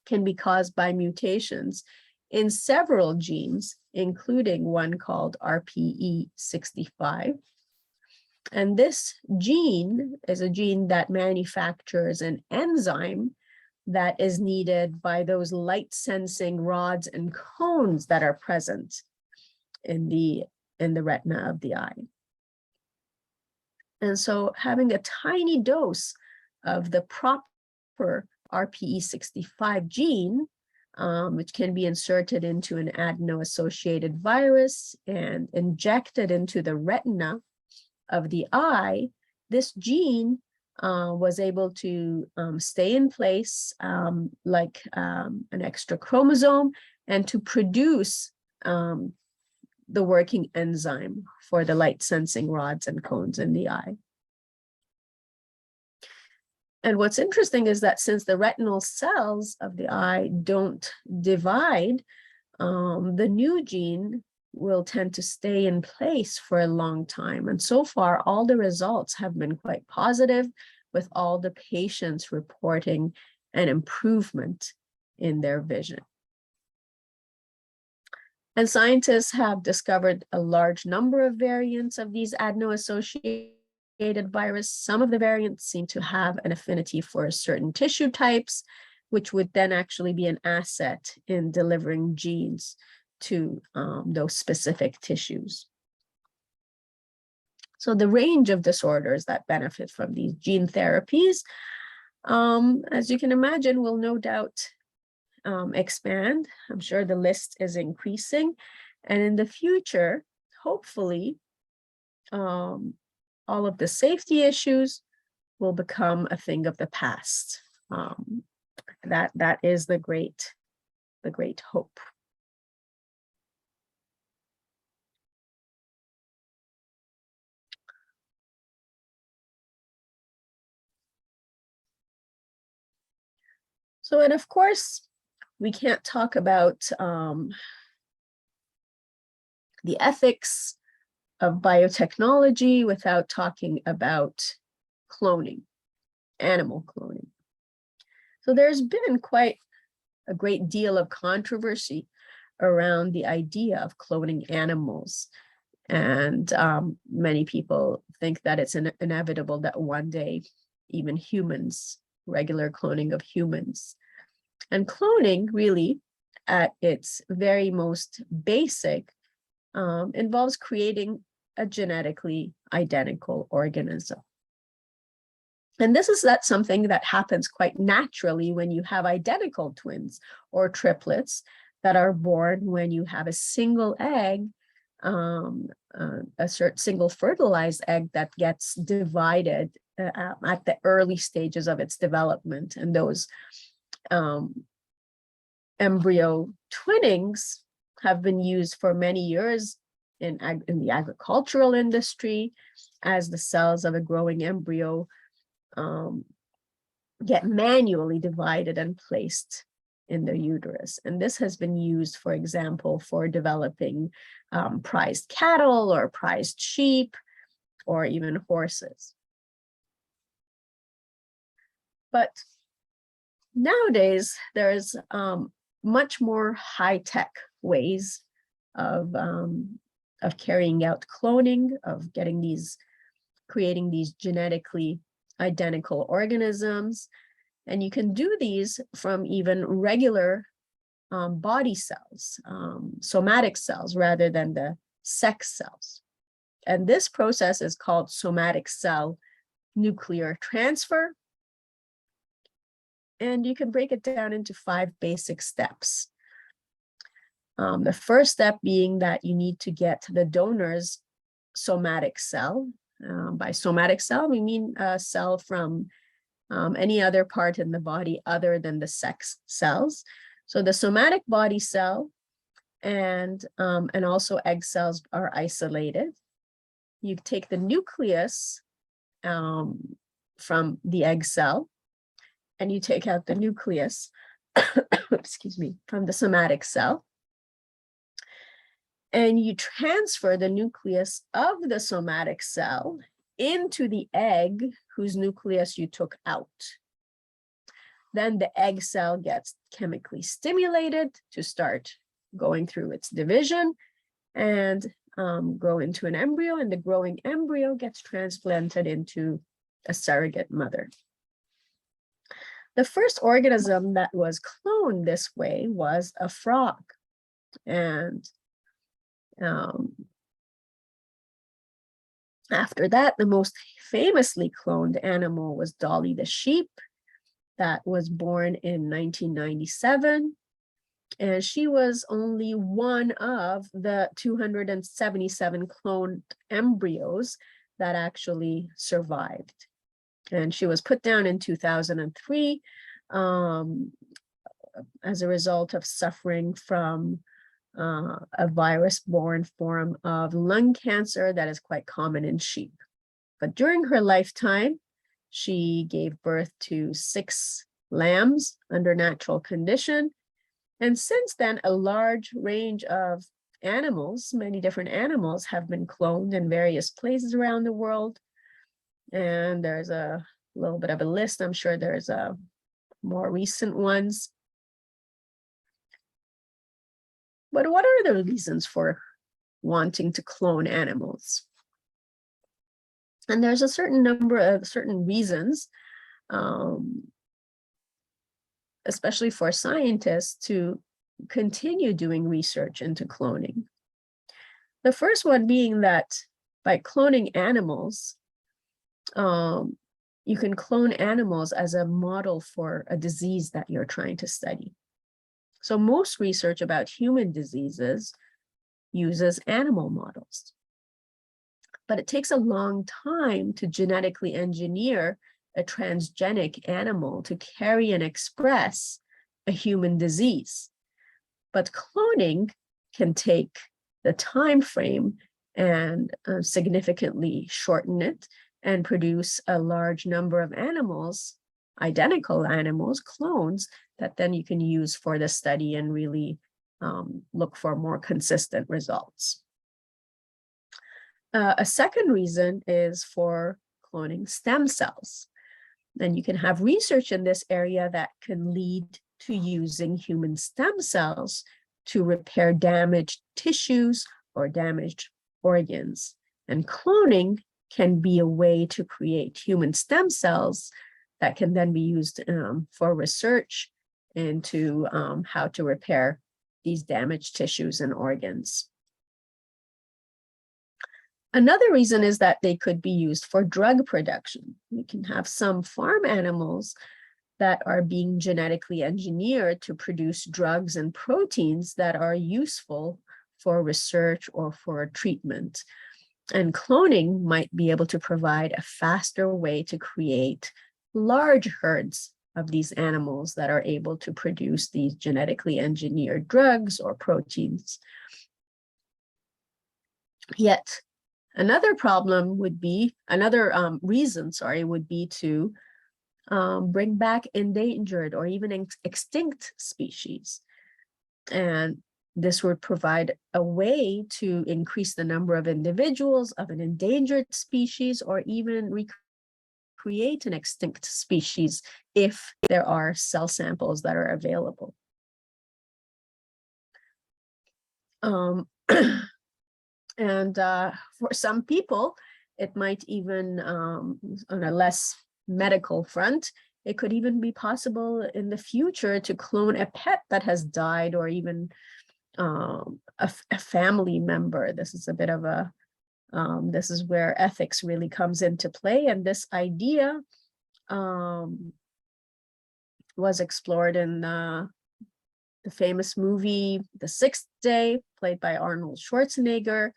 can be caused by mutations in several genes, including one called RPE65. And this gene is a gene that manufactures an enzyme that is needed by those light sensing rods and cones that are present in the retina of the eye. And so having a tiny dose of the proper RPE65 gene, which can be inserted into an adeno-associated virus and injected into the retina of the eye, this gene was able to stay in place like an extra chromosome and to produce the working enzyme for the light sensing rods and cones in the eye. And what's interesting is that since the retinal cells of the eye don't divide, the new gene will tend to stay in place for a long time. And so far, all the results have been quite positive, with all the patients reporting an improvement in their vision. And scientists have discovered a large number of variants of these adeno-associated virus. Some of the variants seem to have an affinity for certain tissue types, which would then actually be an asset in delivering genes to those specific tissues. So the range of disorders that benefit from these gene therapies, as you can imagine, will no doubt expand. I'm sure the list is increasing. And in the future, hopefully, all of the safety issues will become a thing of the past. That is the great hope. So, and of course, we can't talk about the ethics of biotechnology without talking about cloning, animal cloning. So there's been quite a great deal of controversy around the idea of cloning animals. And many people think that it's inevitable that one day even humans, regular cloning of humans. And cloning really, at its very most basic, involves creating a genetically identical organism. And that's something that happens quite naturally when you have identical twins or triplets that are born when you have a single egg, a single fertilized egg that gets divided at the early stages of its development. And those embryo twinnings have been used for many years in the agricultural industry as the cells of a growing embryo get manually divided and placed in the uterus. And this has been used, for example, for developing prized cattle or prized sheep or even horses. But nowadays, there's much more high-tech ways of carrying out cloning, of creating these genetically identical organisms. And you can do these from even regular body cells, somatic cells, rather than the sex cells. And this process is called somatic cell nuclear transfer. And you can break it down into 5 basic steps. The first step being that you need to get the donor's somatic cell. By somatic cell, we mean a cell from any other part in the body other than the sex cells. So the somatic body cell and also egg cells are isolated. You take the nucleus from the egg cell, and you take out the nucleus, excuse me, from the somatic cell. And you transfer the nucleus of the somatic cell into the egg whose nucleus you took out. Then the egg cell gets chemically stimulated to start going through its division. And grow into an embryo, and the growing embryo gets transplanted into a surrogate mother. The first organism that was cloned this way was a frog. And after that, the most famously cloned animal was Dolly the sheep, that was born in 1997. And she was only one of the 277 cloned embryos that actually survived. And she was put down in 2003 as a result of suffering from a virus-borne form of lung cancer that is quite common in sheep. But during her lifetime, she gave birth to 6 lambs under natural condition. And since then, a large range of animals, many different animals, have been cloned in various places around the world. And there's a little bit of a list. I'm sure there's more recent ones. But what are the reasons for wanting to clone animals? And there's a certain number of certain reasons, especially for scientists, to continue doing research into cloning. The first one being that by cloning animals, you can clone animals as a model for a disease that you're trying to study. So most research about human diseases uses animal models. But it takes a long time to genetically engineer a transgenic animal to carry and express a human disease. But cloning can take the time frame and significantly shorten it and produce a large number of animals, identical animals, clones, that then you can use for the study and really look for more consistent results. A second reason is for cloning stem cells. Then you can have research in this area that can lead to using human stem cells to repair damaged tissues or damaged organs. And cloning can be a way to create human stem cells that can then be used for research into how to repair these damaged tissues and organs. Another reason is that they could be used for drug production. You can have some farm animals that are being genetically engineered to produce drugs and proteins that are useful for research or for treatment. And cloning might be able to provide a faster way to create large herds of these animals that are able to produce these genetically engineered drugs or proteins. Yet, another problem would be, reason would be to bring back endangered or even extinct species. And this would provide a way to increase the number of individuals of an endangered species or even recreate an extinct species if there are cell samples that are available. And for some people, it might even, on a less medical front, it could even be possible in the future to clone a pet that has died, or even a family member. This is a bit of a, this is where ethics really comes into play. And this idea was explored in the famous movie, The Sixth Day, played by Arnold Schwarzenegger,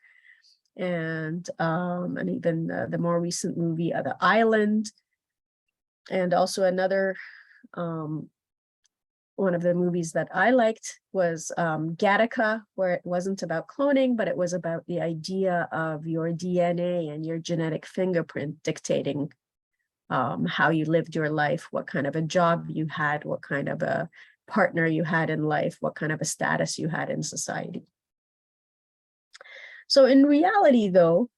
and even the more recent movie, The Island, and also another, one of the movies that I liked was Gattaca, where it wasn't about cloning, but it was about the idea of your DNA and your genetic fingerprint dictating how you lived your life, what kind of a job you had, what kind of a partner you had in life, what kind of a status you had in society. So in reality, though,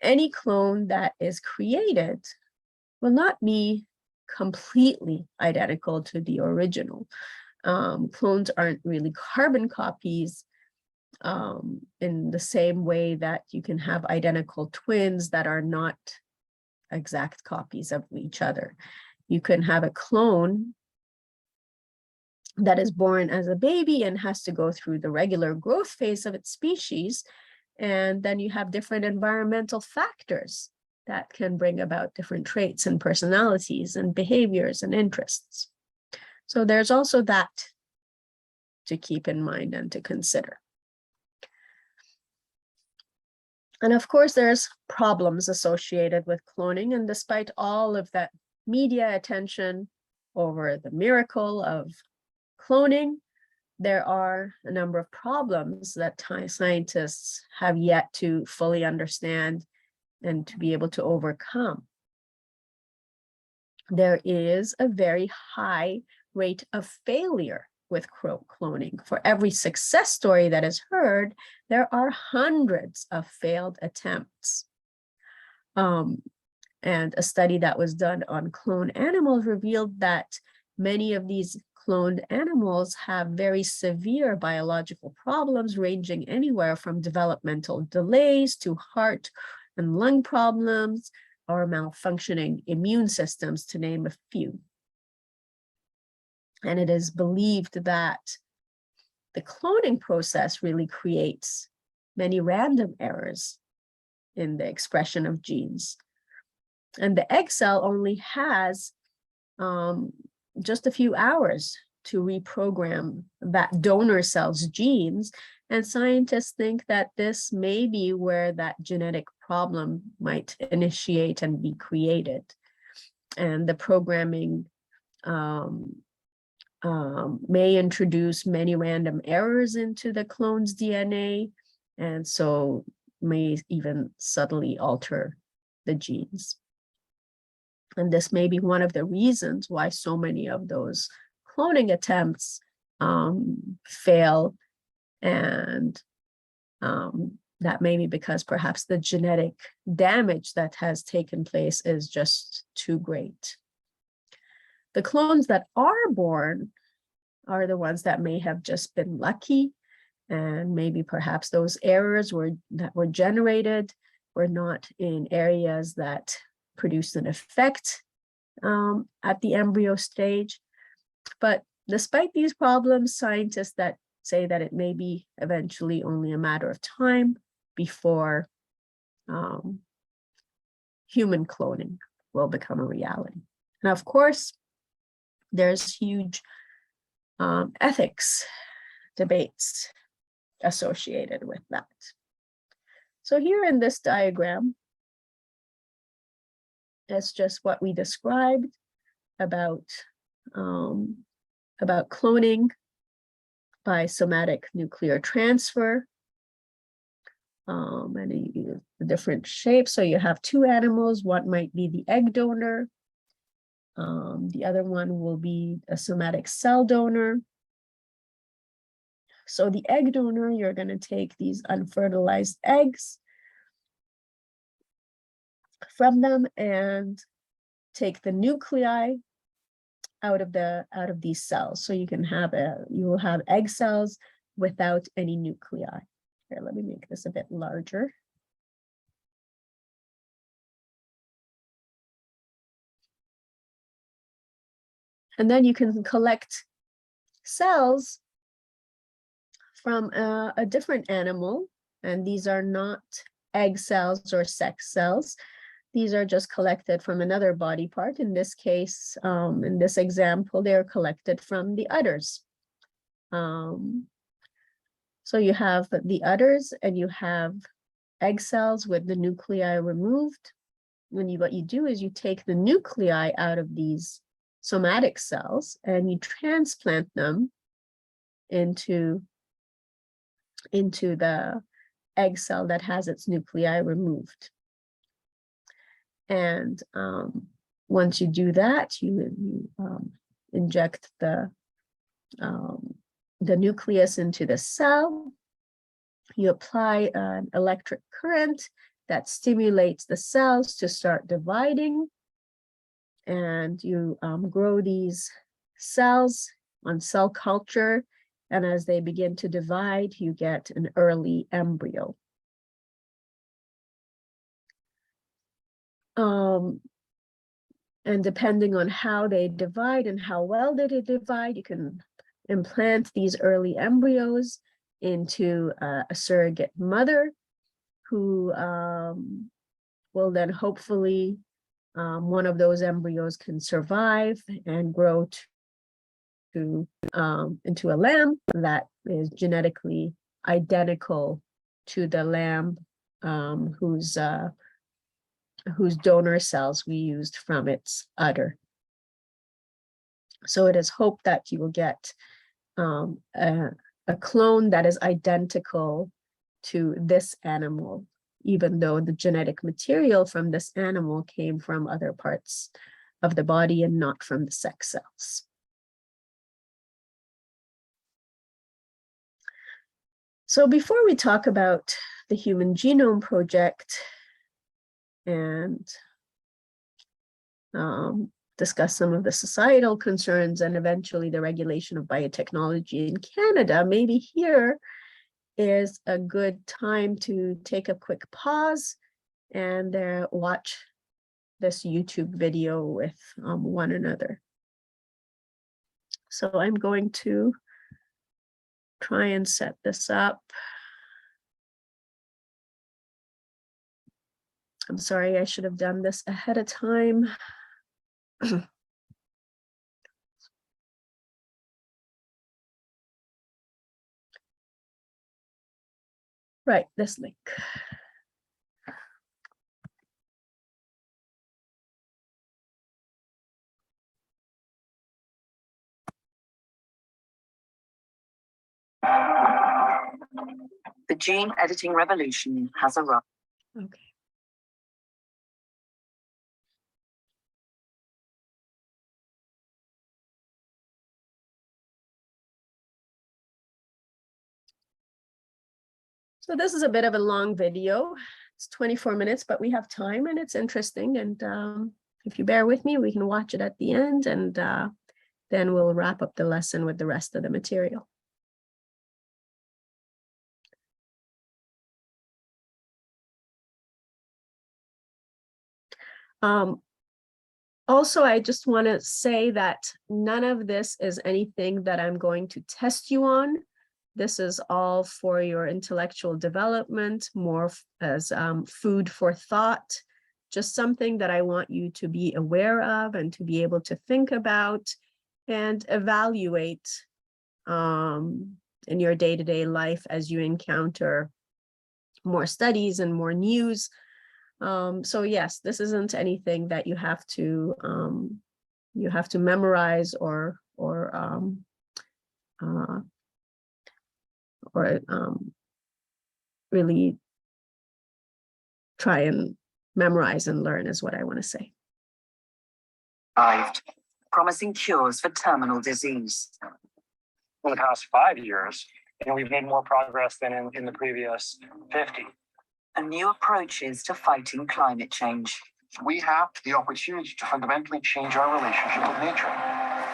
any clone that is created will not be completely identical to the original. Clones aren't really carbon copies, in the same way that you can have identical twins that are not exact copies of each other. You can have a clone that is born as a baby and has to go through the regular growth phase of its species. And then you have different environmental factors that can bring about different traits and personalities and behaviors and interests. So there's also that to keep in mind and to consider. And of course, there's problems associated with cloning. And despite all of that media attention over the miracle of cloning, there are a number of problems that scientists have yet to fully understand and to be able to overcome. There is a very high rate of failure with cloning. For every success story that is heard, there are hundreds of failed attempts. And a study that was done on cloned animals revealed that many of these cloned animals have very severe biological problems, ranging anywhere from developmental delays to heart and lung problems or malfunctioning immune systems, to name a few. And it is believed that the cloning process really creates many random errors in the expression of genes. And the egg cell only has just a few hours to reprogram that donor cell's genes. And scientists think that this may be where that genetic problem might initiate and be created. And the programming may introduce many random errors into the clone's DNA, and so may even subtly alter the genes. And this may be one of the reasons why so many of those cloning attempts fail, and that may be because perhaps the genetic damage that has taken place is just too great. The clones that are born are the ones that may have just been lucky, and maybe perhaps those errors that were generated were not in areas that produced an effect at the embryo stage. But despite these problems, scientists that say that it may be eventually only a matter of time before human cloning will become a reality. And of course, there's huge ethics debates associated with that. So here in this diagram, it's just what we described about cloning by somatic nuclear transfer, and the different shapes. So you have two animals. One might be the egg donor. The other one will be a somatic cell donor. So the egg donor, you're going to take these unfertilized eggs from them and take the nuclei out of these cells. So you will have egg cells without any nuclei. Here, let me make this a bit larger. And then you can collect cells from a different animal, and these are not egg cells or sex cells. These are just collected from another body part. In this case, in this example, they're collected from the udders. So you have the udders and you have egg cells with the nuclei removed. What you do is you take the nuclei out of these somatic cells and you transplant them into the egg cell that has its nuclei removed. And once you do that, you inject the nucleus into the cell. You apply an electric current that stimulates the cells to start dividing, and you grow these cells on cell culture And as they begin to divide, you get an early embryo. And depending on how they divide and how well they divide, you can implant these early embryos into a surrogate mother who will then hopefully, one of those embryos can survive and grow into a lamb that is genetically identical to the lamb whose donor cells we used from its udder. So it is hoped that you will get a clone that is identical to this animal, even though the genetic material from this animal came from other parts of the body and not from the sex cells. So before we talk about the Human Genome Project and discuss some of the societal concerns and eventually the regulation of biotechnology in Canada, maybe here is a good time to take a quick pause and watch this YouTube video with one another. So I'm going to try and set this up. I'm sorry, I should have done this ahead of time. Right, this link. The gene editing revolution has arrived. Okay. So this is a bit of a long video. It's 24 minutes, but we have time and it's interesting. And if you bear with me, we can watch it at the end and then we'll wrap up the lesson with the rest of the material. Also, I just want to say that none of this is anything that I'm going to test you on. This is all for your intellectual development, more as food for thought, just something that I want you to be aware of and to be able to think about and evaluate in your day-to-day life as you encounter more studies and more news. So yes, this isn't anything that you have to memorize or really try and memorize and learn is what I want to say. Promising cures for terminal disease. In the past 5 years, we've made more progress than in the previous 50. And new approaches to fighting climate change. We have the opportunity to fundamentally change our relationship with nature.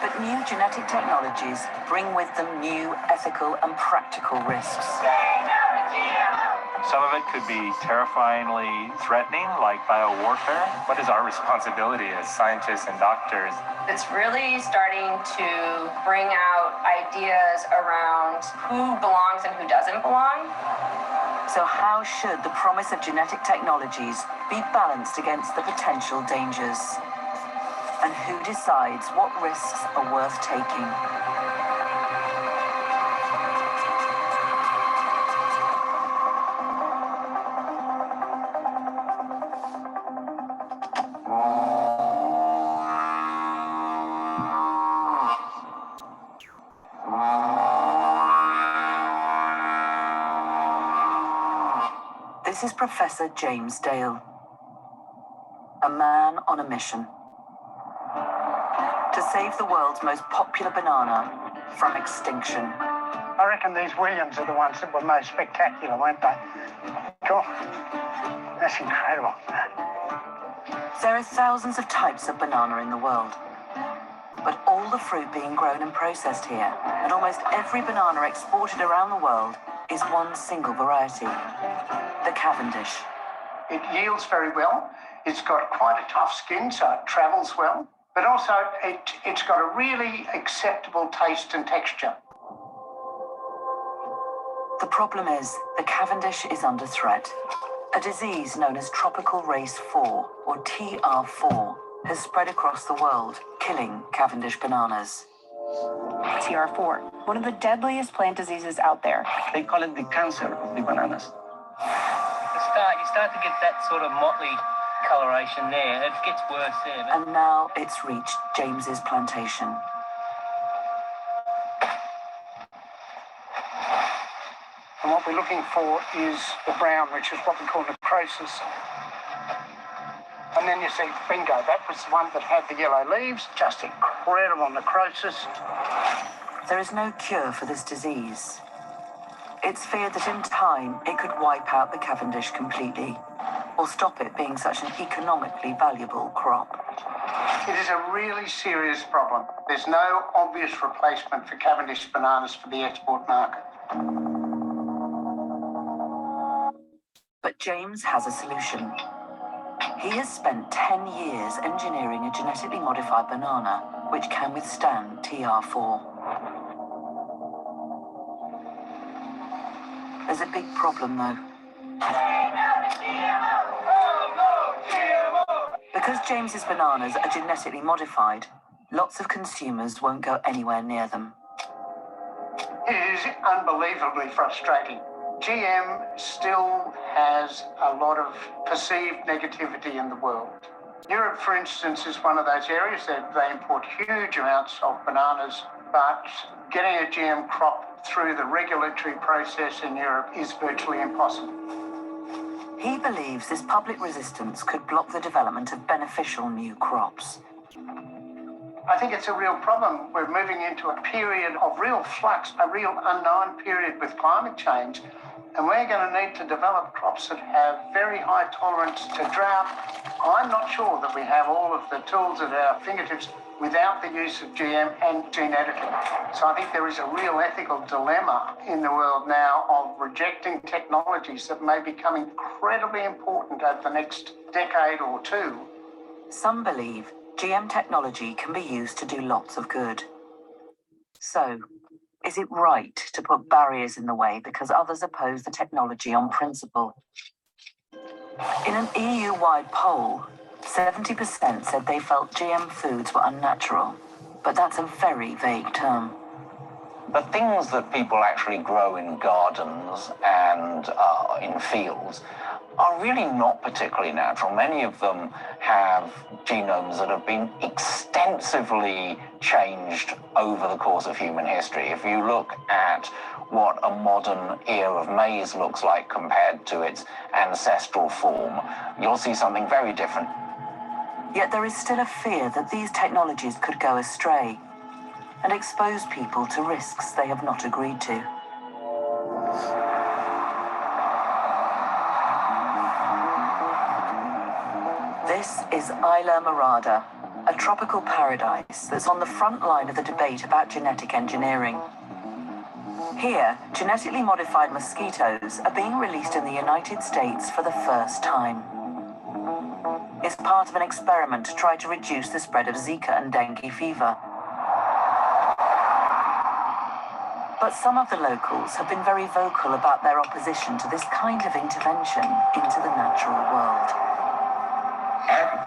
But new genetic technologies bring with them new ethical and practical risks. Some of it could be terrifyingly threatening, like biowarfare. What is our responsibility as scientists and doctors? It's really starting to bring out ideas around who belongs and who doesn't belong. So how should the promise of genetic technologies be balanced against the potential dangers? And who decides what risks are worth taking? This is Professor James Dale, a man on a mission to save the world's most popular banana from extinction. I reckon these Williams are the ones that were most spectacular, weren't they? Cool. That's incredible. There are thousands of types of banana in the world. But all the fruit being grown and processed here, and almost every banana exported around the world, is one single variety, the Cavendish. It yields very well. It's got quite a tough skin, so it travels well. But also, it's got a really acceptable taste and texture. The problem is, the Cavendish is under threat. A disease known as Tropical Race 4, or TR4, has spread across the world, killing Cavendish bananas. TR4, one of the deadliest plant diseases out there. They call it the cancer of the bananas. You start to get that sort of motley coloration there. It gets worse there. And now it's reached James's plantation. And what we're looking for is the brown, which is what we call necrosis. And then you see, bingo, that was the one that had the yellow leaves, just incredible necrosis. There is no cure for this disease. It's feared that in time it could wipe out the Cavendish completely, or stop it being such an economically valuable crop. It is a really serious problem. There's no obvious replacement for Cavendish bananas for the export market. But James has a solution. He has spent 10 years engineering a genetically modified banana which can withstand TR4. There's a big problem though. Because James's bananas are genetically modified, lots of consumers won't go anywhere near them. It is unbelievably frustrating. GM still has a lot of perceived negativity in the world. Europe, for instance, is one of those areas that they import huge amounts of bananas, but getting a GM crop through the regulatory process in Europe is virtually impossible. He believes this public resistance could block the development of beneficial new crops. I think it's a real problem. We're moving into a period of real flux, a real unknown period with climate change, and we're going to need to develop crops that have very high tolerance to drought. I'm not sure that we have all of the tools at our fingertips without the use of GM and gene editing. So I think there is a real ethical dilemma in the world now of rejecting technologies that may become incredibly important over the next decade or two. Some believe GM technology can be used to do lots of good. So, is it right to put barriers in the way because others oppose the technology on principle? In an EU-wide poll, 70% said they felt GM foods were unnatural, but that's a very vague term. The things that people actually grow in gardens and in fields are really not particularly natural. Many of them have genomes that have been extensively changed over the course of human history. If you look at what a modern ear of maize looks like compared to its ancestral form, you'll see something very different. Yet there is still a fear that these technologies could go astray and expose people to risks they have not agreed to. This is Isla Morada, a tropical paradise that's on the front line of the debate about genetic engineering. Here, genetically modified mosquitoes are being released in the United States for the first time. It's part of an experiment to try to reduce the spread of Zika and dengue fever. But some of the locals have been very vocal about their opposition to this kind of intervention into the natural world.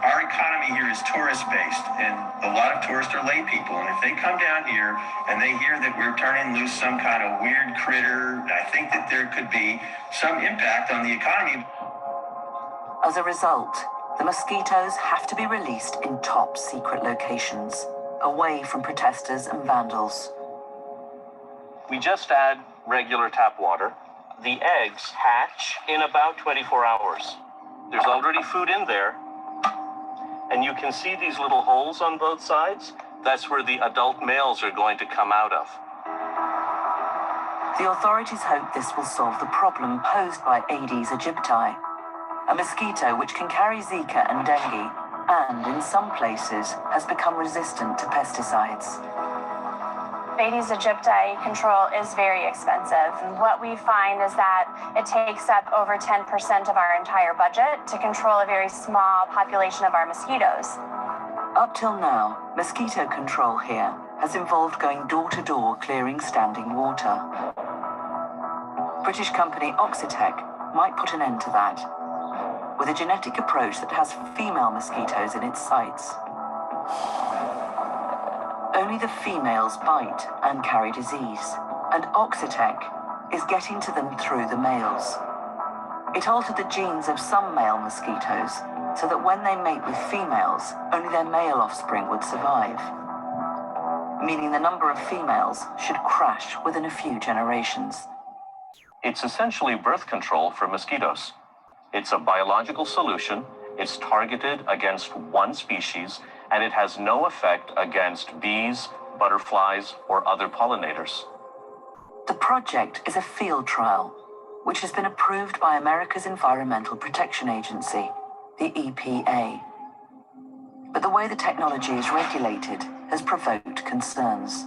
Our economy here is tourist-based, and a lot of tourists are lay people. And if they come down here and they hear that we're turning loose some kind of weird critter, I think that there could be some impact on the economy. As a result, the mosquitoes have to be released in top secret locations, away from protesters and vandals. We just add regular tap water. The eggs hatch in about 24 hours. There's already food in there. And you can see these little holes on both sides. That's where the adult males are going to come out of. The authorities hope this will solve the problem posed by Aedes aegypti, a mosquito which can carry Zika and dengue and in some places has become resistant to pesticides. Aedes aegypti control is very expensive. And what we find is that it takes up over 10% of our entire budget to control a very small population of our mosquitoes. Up till now, mosquito control here has involved going door to door clearing standing water. British company Oxitec might put an end to that with a genetic approach that has female mosquitoes in its sights. Only the females bite and carry disease, and Oxitec is getting to them through the males. It altered the genes of some male mosquitoes so that when they mate with females, only their male offspring would survive, meaning the number of females should crash within a few generations. It's essentially birth control for mosquitoes. It's a biological solution, it's targeted against one species, and it has no effect against bees, butterflies, or other pollinators. The project is a field trial, which has been approved by America's Environmental Protection Agency, the EPA. But the way the technology is regulated has provoked concerns.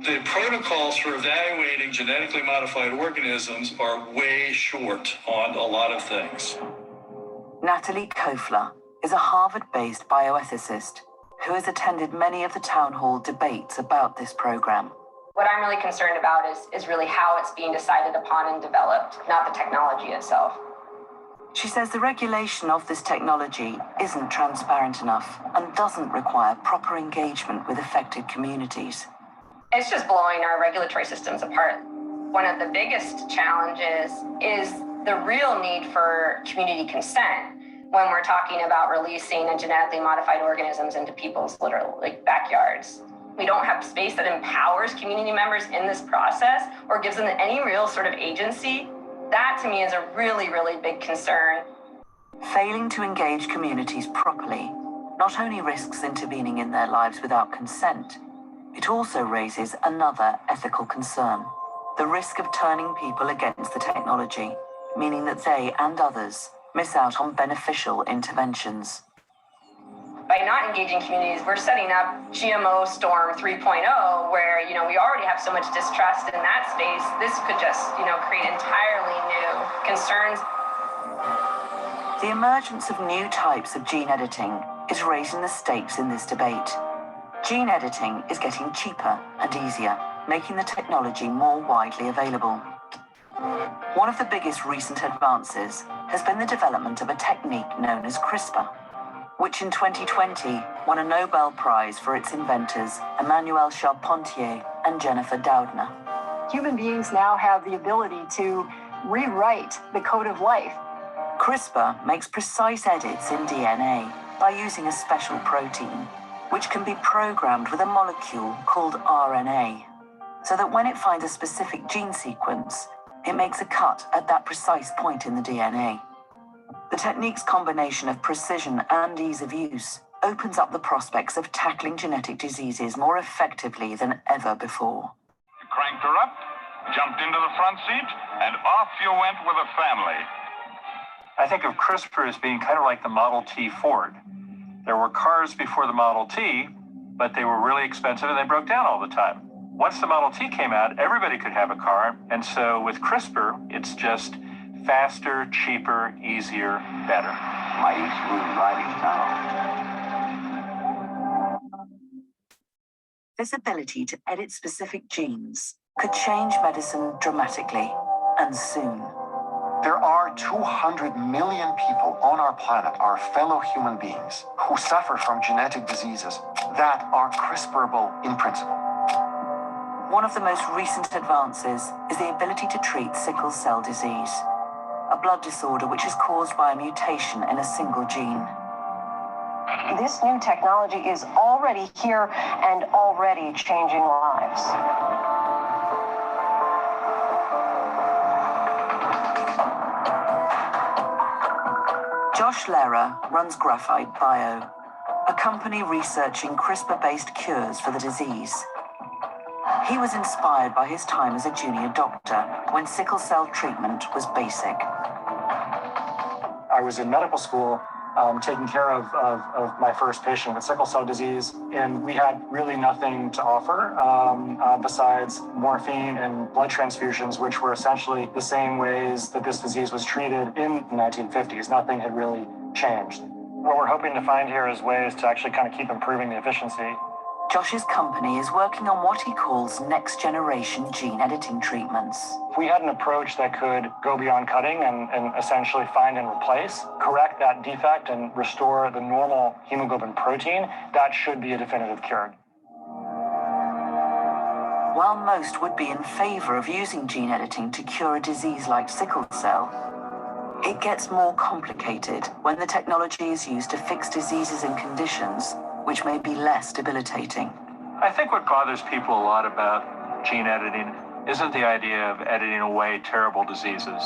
The protocols for evaluating genetically modified organisms are way short on a lot of things. Natalie Kofler is a Harvard-based bioethicist who has attended many of the town hall debates about this program. What I'm really concerned about is really how it's being decided upon and developed, not the technology itself. She says the regulation of this technology isn't transparent enough and doesn't require proper engagement with affected communities. It's just blowing our regulatory systems apart. One of the biggest challenges is the real need for community consent when we're talking about releasing genetically modified organisms into people's literal backyards. We don't have space that empowers community members in this process or gives them any real sort of agency. That to me is a really, really big concern. Failing to engage communities properly not only risks intervening in their lives without consent, it also raises another ethical concern: the risk of turning people against the technology, meaning that they and others miss out on beneficial interventions. By not engaging communities, we're setting up GMO Storm 3.0, where, we already have so much distrust in that space. This could just, create entirely new concerns. The emergence of new types of gene editing is raising the stakes in this debate. Gene editing is getting cheaper and easier, making the technology more widely available. One of the biggest recent advances has been the development of a technique known as CRISPR, which in 2020 won a Nobel Prize for its inventors, Emmanuel Charpentier and Jennifer Doudna. Human beings now have the ability to rewrite the code of life. CRISPR makes precise edits in DNA by using a special protein, which can be programmed with a molecule called RNA, so that when it finds a specific gene sequence, it makes a cut at that precise point in the DNA. The technique's combination of precision and ease of use opens up the prospects of tackling genetic diseases more effectively than ever before. Cranked her up, jumped into the front seat, and off you went with a family. I think of CRISPR as being kind of like the Model T Ford. There were cars before the Model T, but they were really expensive and they broke down all the time. Once the Model T came out, everybody could have a car, and so with CRISPR, it's just faster, cheaper, easier, better. Mighty smooth riding style. This ability to edit specific genes could change medicine dramatically, and soon. There are 200 million people on our planet, our fellow human beings, who suffer from genetic diseases that are CRISPRable in principle. One of the most recent advances is the ability to treat sickle cell disease, a blood disorder which is caused by a mutation in a single gene. This new technology is already here and already changing lives. Josh Lehrer runs Graphite Bio, a company researching CRISPR-based cures for the disease. He was inspired by his time as a junior doctor when sickle cell treatment was basic. I was in medical school taking care of my first patient with sickle cell disease, and we had really nothing to offer besides morphine and blood transfusions, which were essentially the same ways that this disease was treated in the 1950s. Nothing had really changed. What we're hoping to find here is ways to actually kind of keep improving the efficiency. Josh's company is working on what he calls next-generation gene editing treatments. If we had an approach that could go beyond cutting and essentially find and replace, correct that defect and restore the normal hemoglobin protein, that should be a definitive cure. While most would be in favor of using gene editing to cure a disease like sickle cell, it gets more complicated when the technology is used to fix diseases and conditions which may be less debilitating. I think what bothers people a lot about gene editing isn't the idea of editing away terrible diseases.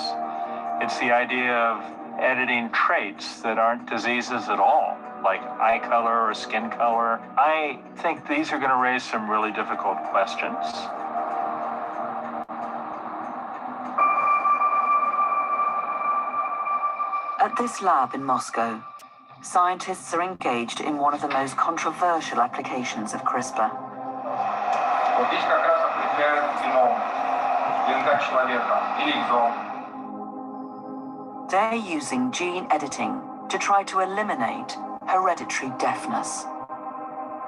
It's the idea of editing traits that aren't diseases at all, like eye color or skin color. I think these are going to raise some really difficult questions. At this lab in Moscow, scientists are engaged in one of the most controversial applications of CRISPR. They're using gene editing to try to eliminate hereditary deafness.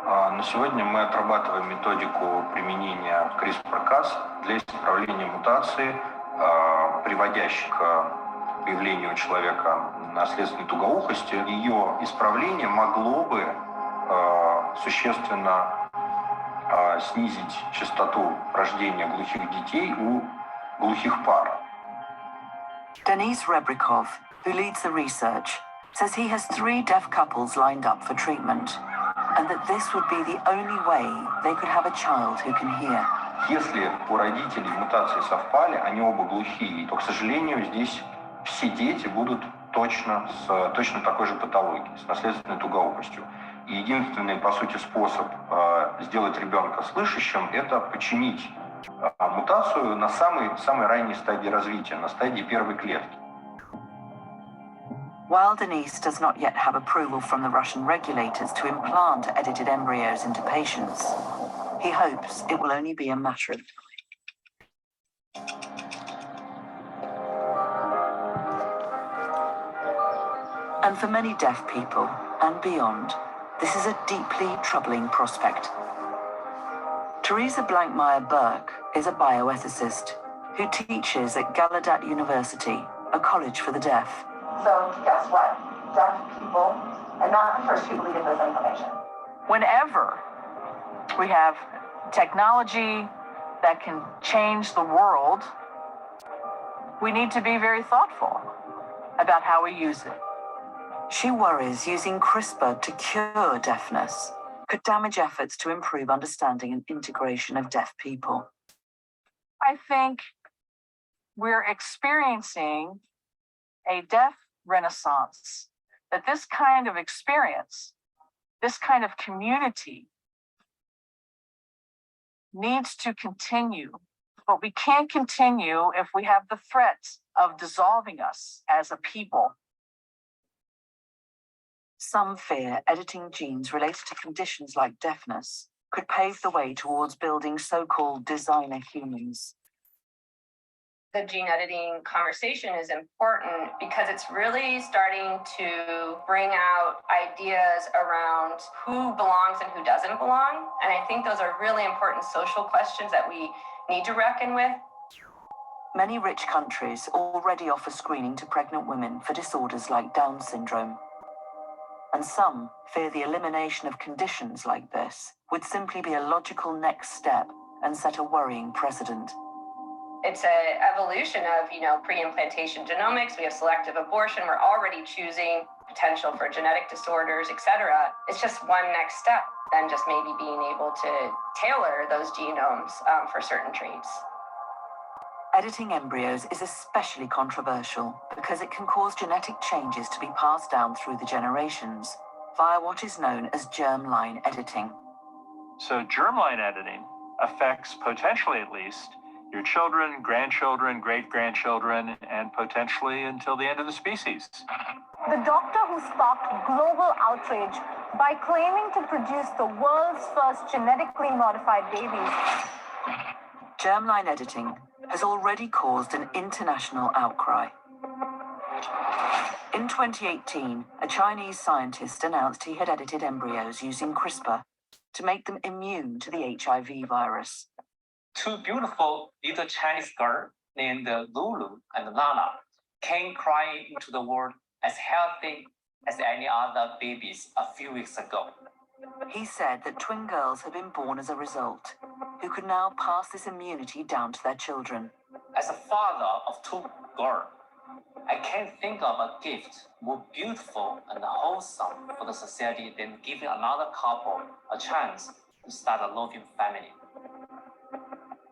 На сегодня мы отрабатываем методику применения CRISPR-Cas для исправления мутации, приводящей к появлению у человека наследственной тугоухости. Ее исправление могло бы существенно снизить частоту рождения глухих детей у глухих пар. Denis Rebrikov, who leads the research, says he has 3 deaf couples lined up for treatment, and that this would be the only way they could have a child who can hear. Если у родителей мутации совпали, они оба глухие, то, к сожалению, здесь все дети будут точно такой же патологией, с наследственной тугоухостью. И единственный, по сути, способ сделать ребенка слышащим – это починить мутацию на самой ранней стадии развития, на стадии первой клетки. While Denis does not yet have approval from the Russian regulators to implant edited embryos into patients, he hopes it will only be a matter of time. And for many deaf people and beyond, this is a deeply troubling prospect. Teresa Blankmeyer-Burke is a bioethicist who teaches at Gallaudet University, a college for the deaf. So guess what? Deaf people are not the first people to get this information. Whenever we have technology that can change the world, we need to be very thoughtful about how we use it. She worries using CRISPR to cure deafness could damage efforts to improve understanding and integration of deaf people. I think we're experiencing a deaf renaissance, that this kind of experience, this kind of community needs to continue. But we can't continue if we have the threat of dissolving us as a people. Some fear editing genes related to conditions like deafness could pave the way towards building so-called designer humans. The gene editing conversation is important because it's really starting to bring out ideas around who belongs and who doesn't belong. And I think those are really important social questions that we need to reckon with. Many rich countries already offer screening to pregnant women for disorders like Down syndrome. And some fear the elimination of conditions like this would simply be a logical next step and set a worrying precedent. It's an evolution of, pre-implantation genomics. We have selective abortion. We're already choosing potential for genetic disorders, etc. It's just one next step, and just maybe being able to tailor those genomes for certain traits. Editing embryos is especially controversial because it can cause genetic changes to be passed down through the generations via what is known as germline editing. So germline editing affects, potentially at least, your children, grandchildren, great-grandchildren, and potentially until the end of the species. the doctor who sparked global outrage by claiming to produce the world's first genetically modified babies. Germline editing has already caused an international outcry. In 2018, a Chinese scientist announced he had edited embryos using CRISPR to make them immune to the HIV virus. Two beautiful little Chinese girls named Lulu and Nana came crying into the world as healthy as any other babies a few weeks ago. He said that twin girls had been born as a result, who could now pass this immunity down to their children. As a father of two girls, I can't think of a gift more beautiful and wholesome for the society than giving another couple a chance to start a loving family.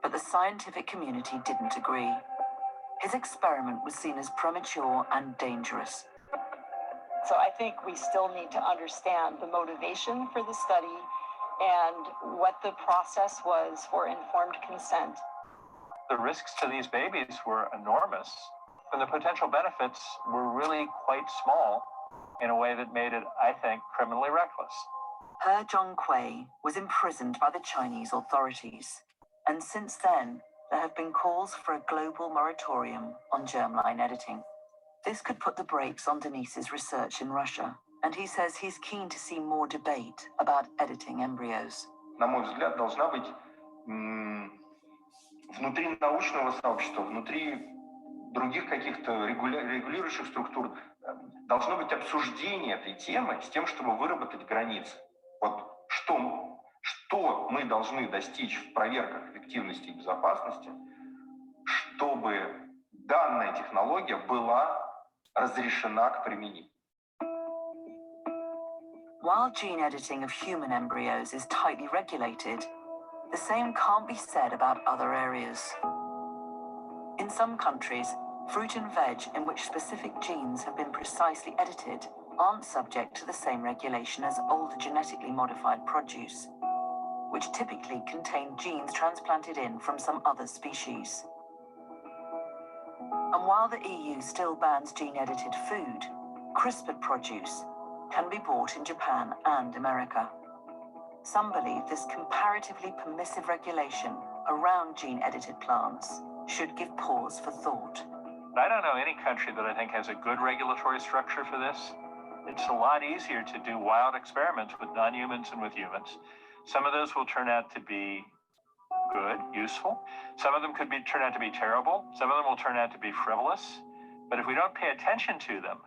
But the scientific community didn't agree. His experiment was seen as premature and dangerous. So I think we still need to understand the motivation for the study and what the process was for informed consent. The risks to these babies were enormous, and the potential benefits were really quite small in a way that made it, I think, criminally reckless. He Zhonghui was imprisoned by the Chinese authorities, and since then, there have been calls for a global moratorium on germline editing. This could put the brakes on Denise's research in Russia, and he says he's keen to see more debate about editing embryos. На мой взгляд, должна быть внутри научного сообщества, внутри других каких-то регулирующих структур, должно быть обсуждение этой темы с тем, чтобы выработать границы. Вот что мы должны достичь в проверках эффективности и безопасности, чтобы данная технология была разрешена к применению. While gene editing of human embryos is tightly regulated, the same can't be said about other areas. In some countries, fruit and veg in which specific genes have been precisely edited aren't subject to the same regulation as older genetically modified produce, which typically contain genes transplanted in from some other species. And while the EU still bans gene-edited food, CRISPRed produce can be bought in Japan and America. Some believe this comparatively permissive regulation around gene-edited plants should give pause for thought. I don't know any country that I think has a good regulatory structure for this. It's a lot easier to do wild experiments with non-humans and with humans. Some of those will turn out to be good, useful. Some of them could turn out to be terrible. Some of them will turn out to be frivolous. But if we don't pay attention to them,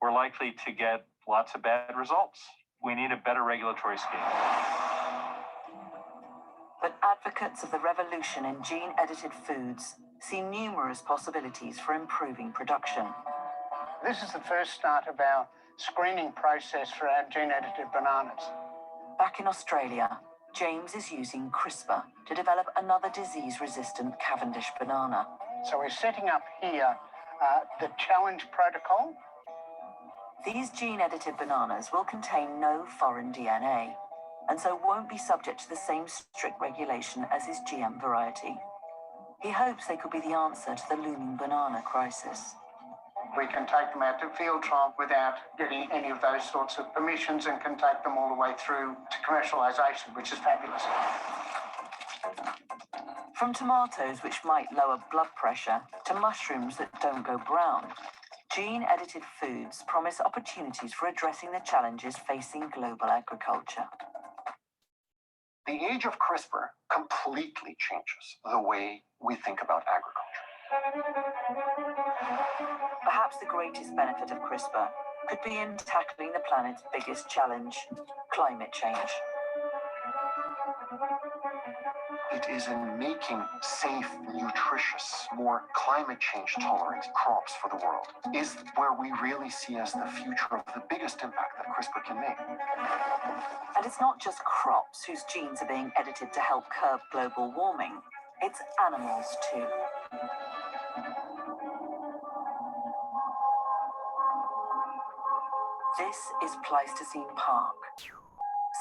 we're likely to get lots of bad results. We need a better regulatory scheme. But advocates of the revolution in gene-edited foods see numerous possibilities for improving production. This is the first start of our screening process for our gene-edited bananas. Back in Australia, James is using CRISPR to develop another disease-resistant Cavendish banana. So we're setting up here the challenge protocol. These gene-edited bananas will contain no foreign DNA, and so won't be subject to the same strict regulation as his GM variety. He hopes they could be the answer to the looming banana crisis. We can take them out to field trial without getting any of those sorts of permissions and can take them all the way through to commercialization, which is fabulous. From tomatoes which might lower blood pressure to mushrooms that don't go brown, gene-edited foods promise opportunities for addressing the challenges facing global agriculture. The age of CRISPR completely changes the way we think about agriculture. Perhaps the greatest benefit of CRISPR could be in tackling the planet's biggest challenge, climate change. It is in making safe, nutritious, more climate change tolerant crops for the world is where we really see as the future of the biggest impact that CRISPR can make. And it's not just crops whose genes are being edited to help curb global warming, it's animals too. This is Pleistocene Park,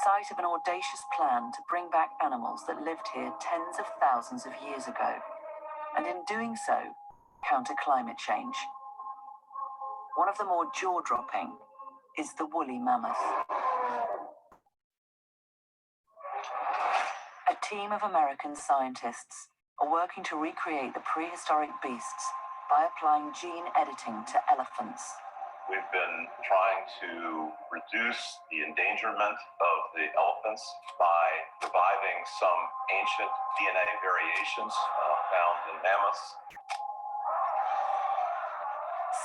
site of an audacious plan to bring back animals that lived here tens of thousands of years ago, and in doing so, counter climate change. One of the more jaw-dropping is the woolly mammoth. A team of American scientists are working to recreate the prehistoric beasts by applying gene editing to elephants. We've been trying to reduce the endangerment of the elephants by reviving some ancient DNA variations found in mammoths.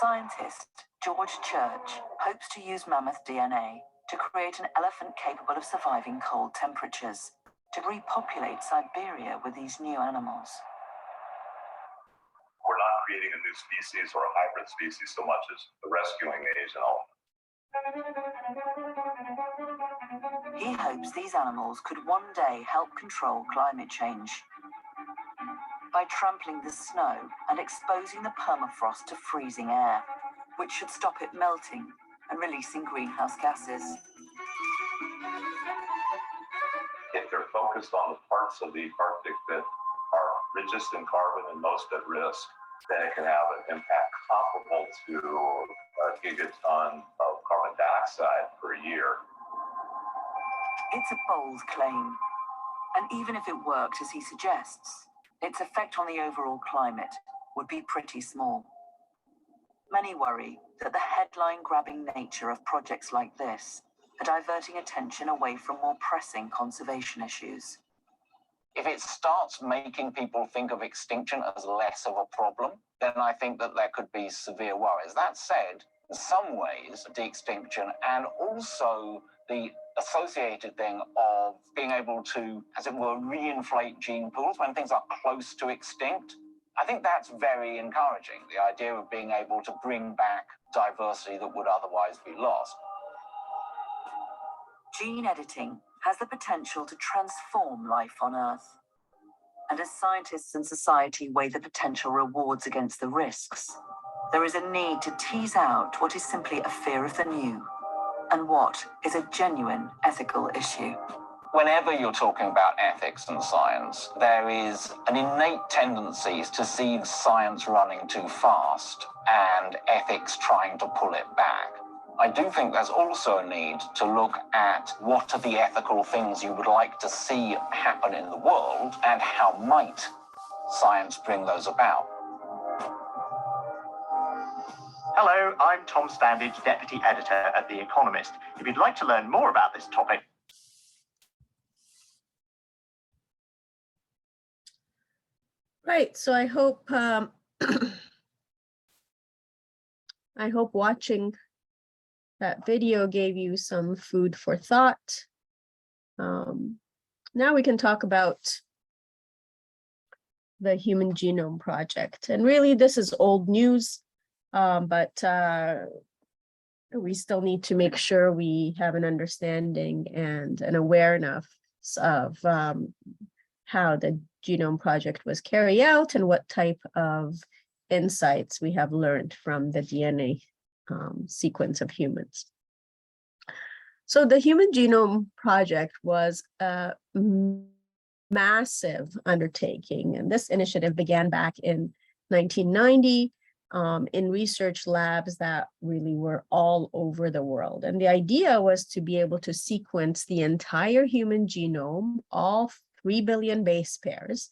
Scientist George Church hopes to use mammoth DNA to create an elephant capable of surviving cold temperatures, to repopulate Siberia with these new animals. We're not creating a new species or a hybrid species so much as rescuing the Asian elephant. He hopes these animals could one day help control climate change by trampling the snow and exposing the permafrost to freezing air, which should stop it melting and releasing greenhouse gases. If they're focused on the parts of the Arctic that are richest in carbon and most at risk, then it can have an impact comparable to a gigaton of carbon dioxide per year. It's a bold claim, and even if it worked as he suggests, its effect on the overall climate would be pretty small. Many worry that the headline-grabbing nature of projects like this are diverting attention away from more pressing conservation issues. If it starts making people think of extinction as less of a problem, then I think that there could be severe worries. That said, in some ways, de-extinction and also the associated thing of being able to, as it were, reinflate gene pools when things are close to extinct, I think that's very encouraging, the idea of being able to bring back diversity that would otherwise be lost. Gene editing has the potential to transform life on Earth. And as scientists and society weigh the potential rewards against the risks, there is a need to tease out what is simply a fear of the new and what is a genuine ethical issue. Whenever you're talking about ethics and science, there is an innate tendency to see science running too fast and ethics trying to pull it back. I do think there's also a need to look at what are the ethical things you would like to see happen in the world and how might science bring those about. Hello, I'm Tom Standage, Deputy Editor at The Economist. If you'd like to learn more about this topic, right, so I hope watching that video gave you some food for thought. Now we can talk about the Human Genome Project. And really, this is old news, but we still need to make sure we have an understanding and an awareness of how the Genome Project was carried out and what type of insights we have learned from the DNA sequence of humans. So the Human Genome Project was a massive undertaking, and this initiative began back in 1990 in research labs that really were all over the world. And the idea was to be able to sequence the entire human genome, all 3 billion base pairs.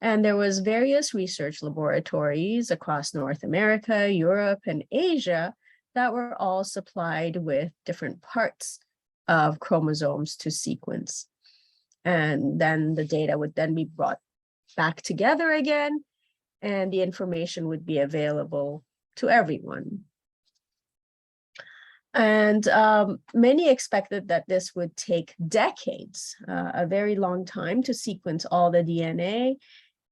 And there was various research laboratories across North America, Europe, and Asia that were all supplied with different parts of chromosomes to sequence. And then the data would then be brought back together again, and the information would be available to everyone. And many expected that this would take decades, a very long time to sequence all the DNA.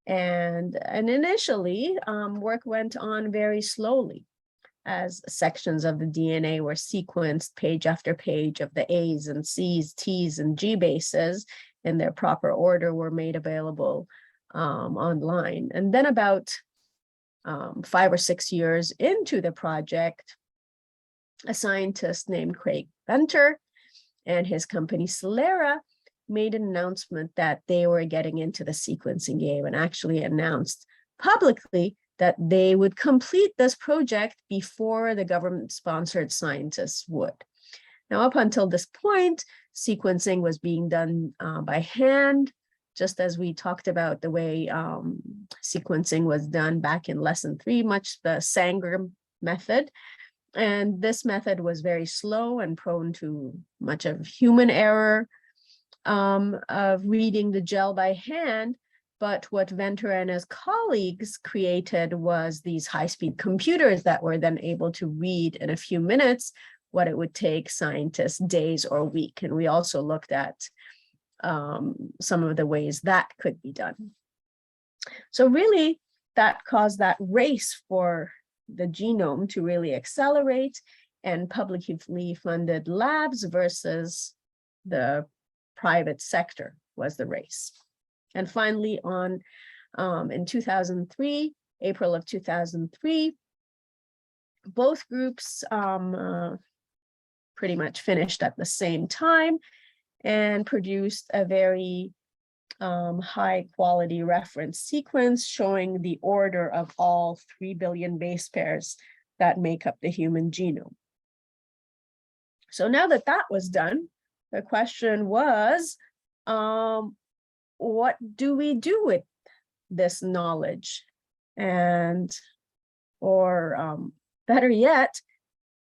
And initially, work went on very slowly as sections of the DNA were sequenced page after page of the A's and C's, T's, and G bases in their proper order were made available online. And then about 5 or 6 years into the project, a scientist named Craig Venter and his company Celera made an announcement that they were getting into the sequencing game and actually announced publicly that they would complete this project before the government-sponsored scientists would. Now, up until this point, sequencing was being done by hand, just as we talked about the way sequencing was done back in lesson 3, much the Sanger method. And this method was very slow and prone to much of human error of reading the gel by hand. But what Venter and his colleagues created was these high-speed computers that were then able to read in a few minutes what it would take scientists days or week. And we also looked at some of the ways that could be done. So really, that caused that race for the genome to really accelerate, and publicly funded labs versus the private sector was the race. And finally, in 2003, April of 2003, both groups pretty much finished at the same time and produced a very high quality reference sequence showing the order of all 3 billion base pairs that make up the human genome. So now that that was done, the question was, what do we do with this knowledge? And, or better yet,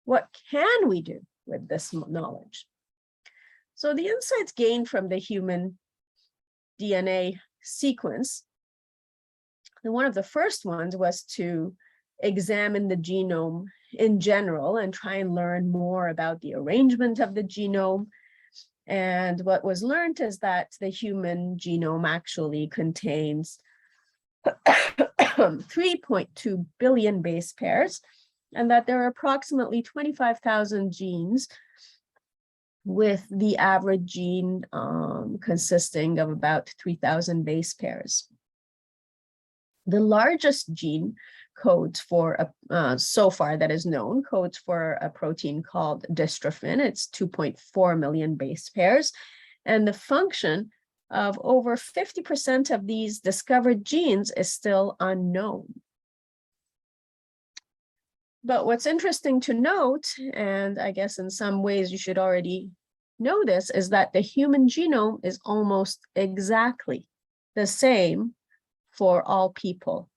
what can we do with this knowledge? So the insights gained from the human DNA sequence, and one of the first ones was to examine the genome in general and try and learn more about the arrangement of the genome. And what was learned is that the human genome actually contains 3.2 billion base pairs, and that there are approximately 25,000 genes, with the average gene consisting of about 3,000 base pairs. The largest gene codes for, so far that is known, codes for a protein called dystrophin. It's 2.4 million base pairs. And the function of over 50% of these discovered genes is still unknown. But what's interesting to note, and I guess in some ways you should already know this, is that the human genome is almost exactly the same for all people.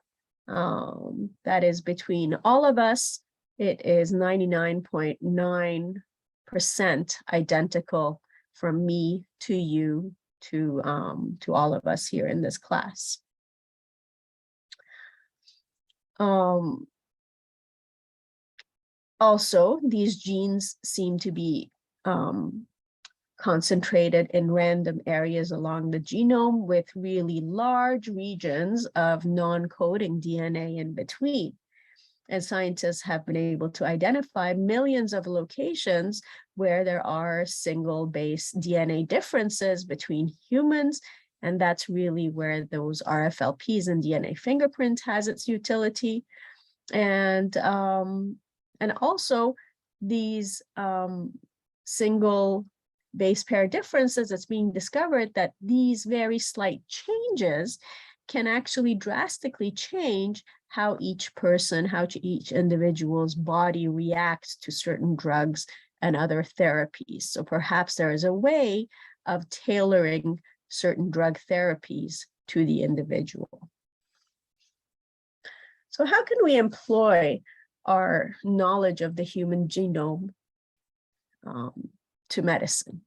That is, between all of us, it is 99.9% identical from me to you to all of us here in this class. Also, these genes seem to be concentrated in random areas along the genome, with really large regions of non-coding DNA in between. And scientists have been able to identify millions of locations where there are single base DNA differences between humans. And that's really where those RFLPs and DNA fingerprint has its utility. And also these single base pair differences, it's being discovered that these very slight changes can actually drastically change how each person, how each individual's body reacts to certain drugs and other therapies. So perhaps there is a way of tailoring certain drug therapies to the individual. So how can we employ our knowledge of the human genome to medicine?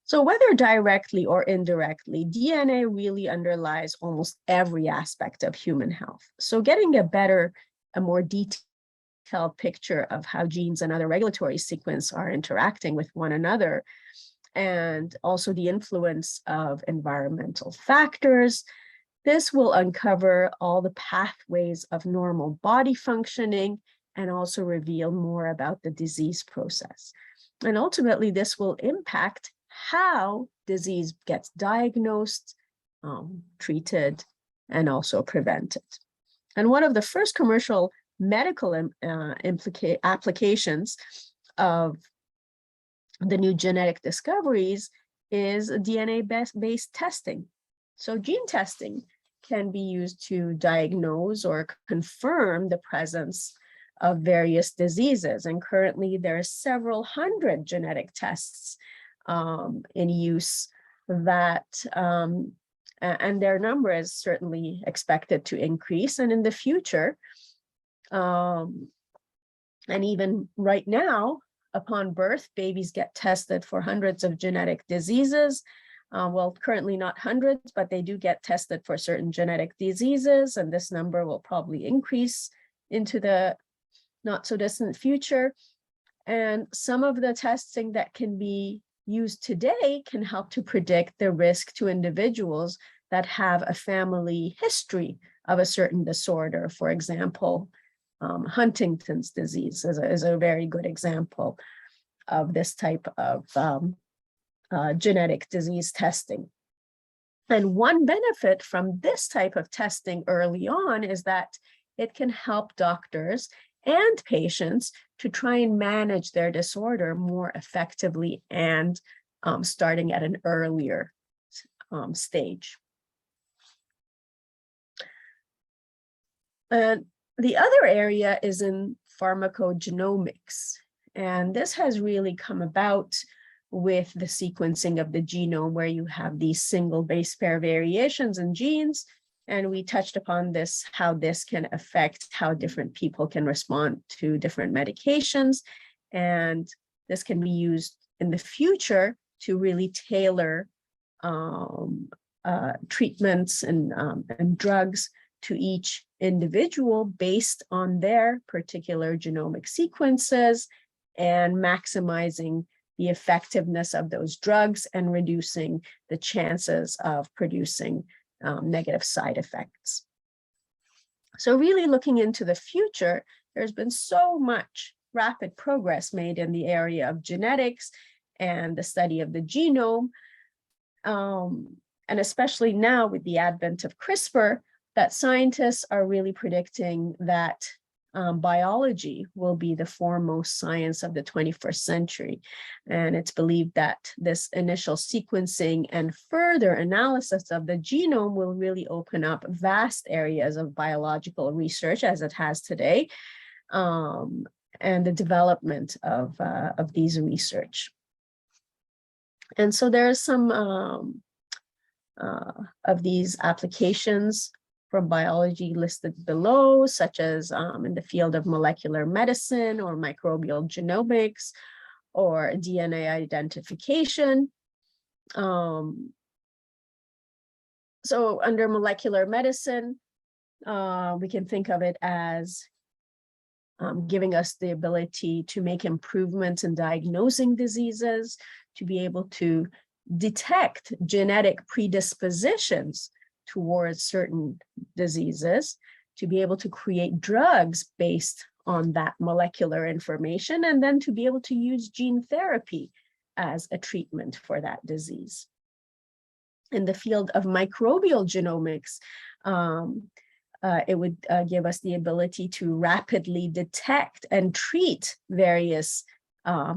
So whether directly or indirectly, DNA really underlies almost every aspect of human health. So getting a more detailed picture of how genes and other regulatory sequences are interacting with one another, and also the influence of environmental factors, this will uncover all the pathways of normal body functioning and also reveal more about the disease process. And ultimately, this will impact how disease gets diagnosed, treated, and also prevented. And one of the first commercial medical applications of the new genetic discoveries is DNA-based testing. So gene testing can be used to diagnose or confirm the presence of various diseases. And currently there are several hundred genetic tests in use that, and their number is certainly expected to increase. And in the future, and even right now, upon birth, babies get tested for hundreds of genetic diseases. Well, currently not hundreds, but they do get tested for certain genetic diseases, and this number will probably increase into the not so distant future. And some of the testing that can be used today can help to predict the risk to individuals that have a family history of a certain disorder. For example, Huntington's disease is a very good example of this type of genetic disease testing. And one benefit from this type of testing early on is that it can help doctors and patients to try and manage their disorder more effectively and starting at an earlier stage. And the other area is in pharmacogenomics, and this has really come about with the sequencing of the genome, where you have these single base pair variations in genes. And we touched upon this, how this can affect how different people can respond to different medications. And this can be used in the future to really tailor treatments and drugs to each individual based on their particular genomic sequences, and maximizing the effectiveness of those drugs and reducing the chances of producing negative side effects. So really looking into the future, there's been so much rapid progress made in the area of genetics and the study of the genome. And especially now with the advent of CRISPR, that scientists are really predicting that biology will be the foremost science of the 21st century. And it's believed that this initial sequencing and further analysis of the genome will really open up vast areas of biological research, as it has today, and the development of these research. And so there are some of these applications from biology listed below, such as in the field of molecular medicine or microbial genomics or DNA identification. So under molecular medicine, we can think of it as giving us the ability to make improvements in diagnosing diseases, to be able to detect genetic predispositions towards certain diseases, to be able to create drugs based on that molecular information, and then to be able to use gene therapy as a treatment for that disease. In the field of microbial genomics, it would give us the ability to rapidly detect and treat various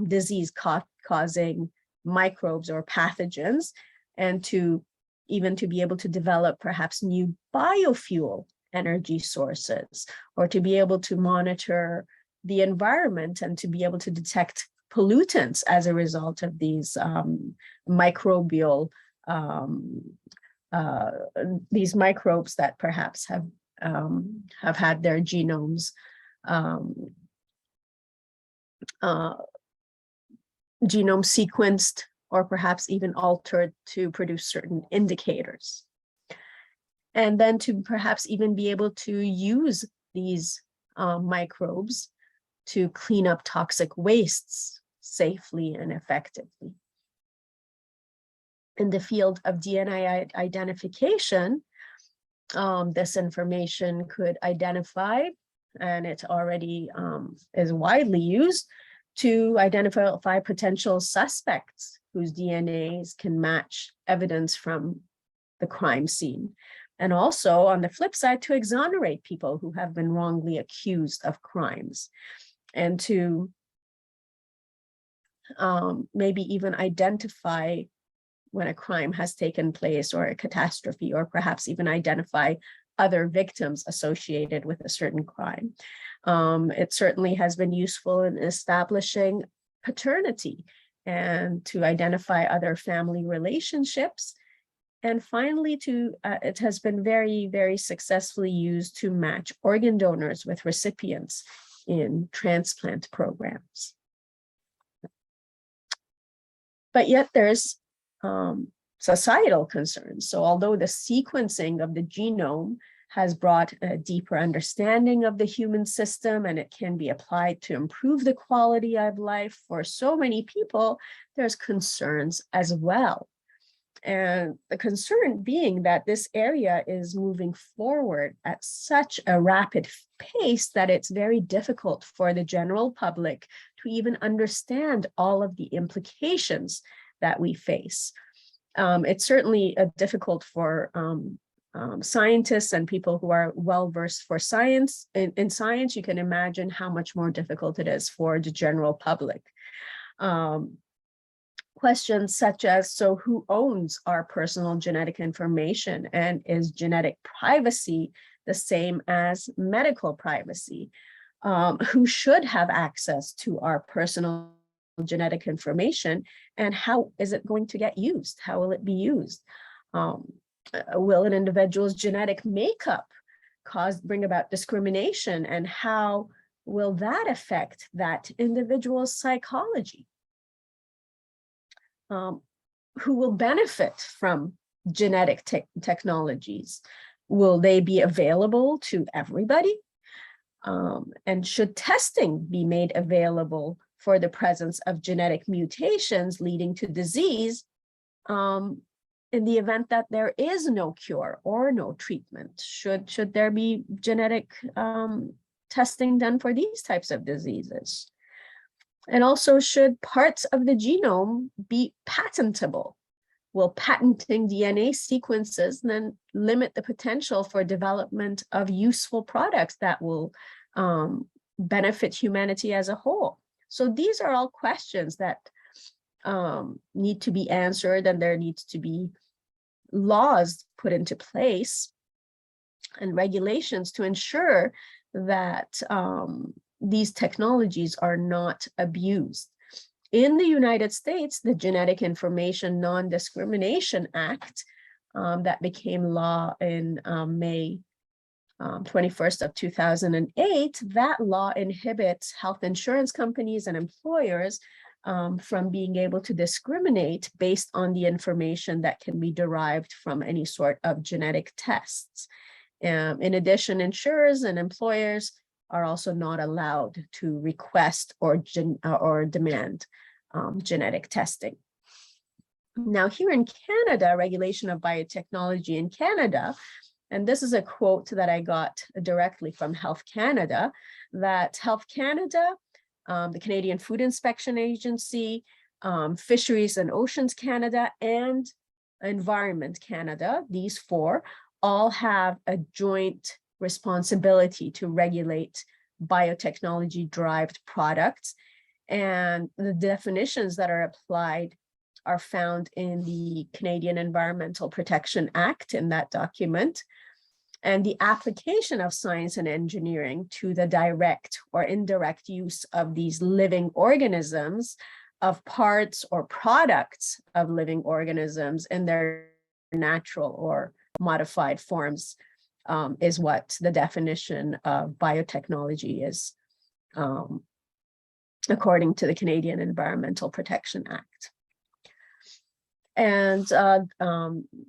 disease-causing microbes or pathogens, and to be able to develop perhaps new biofuel energy sources, or to be able to monitor the environment and to be able to detect pollutants as a result of these microbial, these microbes that perhaps have had their genomes genome sequenced, or perhaps even altered to produce certain indicators. And then to perhaps even be able to use these microbes to clean up toxic wastes safely and effectively. In the field of DNA identification, this information could identify, and it already is widely used, to identify potential suspects whose DNAs can match evidence from the crime scene. And also, on the flip side, to exonerate people who have been wrongly accused of crimes, and to maybe even identify when a crime has taken place or a catastrophe, or perhaps even identify other victims associated with a certain crime. It certainly has been useful in establishing paternity and to identify other family relationships. And finally, it has been very, very successfully used to match organ donors with recipients in transplant programs. But yet there's societal concerns. So although the sequencing of the genome has brought a deeper understanding of the human system and it can be applied to improve the quality of life for so many people, there's concerns as well. And the concern being that this area is moving forward at such a rapid pace that it's very difficult for the general public to even understand all of the implications that we face. It's certainly difficult for scientists and people who are well-versed for science. In science, you can imagine how much more difficult it is for the general public. Questions such as, so who owns our personal genetic information, and is genetic privacy the same as medical privacy? Who should have access to our personal genetic information, and how is it going to get used? How will it be used? Will an individual's genetic makeup bring about discrimination, and how will that affect that individual's psychology? Who will benefit from genetic technologies? Will they be available to everybody? And should testing be made available for the presence of genetic mutations leading to disease in the event that there is no cure or no treatment? Should there be genetic testing done for these types of diseases? And also, should parts of the genome be patentable? Will patenting DNA sequences then limit the potential for development of useful products that will benefit humanity as a whole? So these are all questions that need to be answered, and there needs to be laws put into place and regulations to ensure that these technologies are not abused. In the United States, the Genetic Information Non-Discrimination Act that became law in May 21st of 2008, that law inhibits health insurance companies and employers from being able to discriminate based on the information that can be derived from any sort of genetic tests. In addition, insurers and employers are also not allowed to request or demand genetic testing. Now, here in Canada, regulation of biotechnology in Canada, and this is a quote that I got directly from Health Canada, that Health Canada, the Canadian Food Inspection Agency, Fisheries and Oceans Canada, and Environment Canada, these four, all have a joint responsibility to regulate biotechnology-derived products. And the definitions that are applied are found in the Canadian Environmental Protection Act in that document. And the application of science and engineering to the direct or indirect use of these living organisms, of parts or products of living organisms in their natural or modified forms, is what the definition of biotechnology is, according to the Canadian Environmental Protection Act. And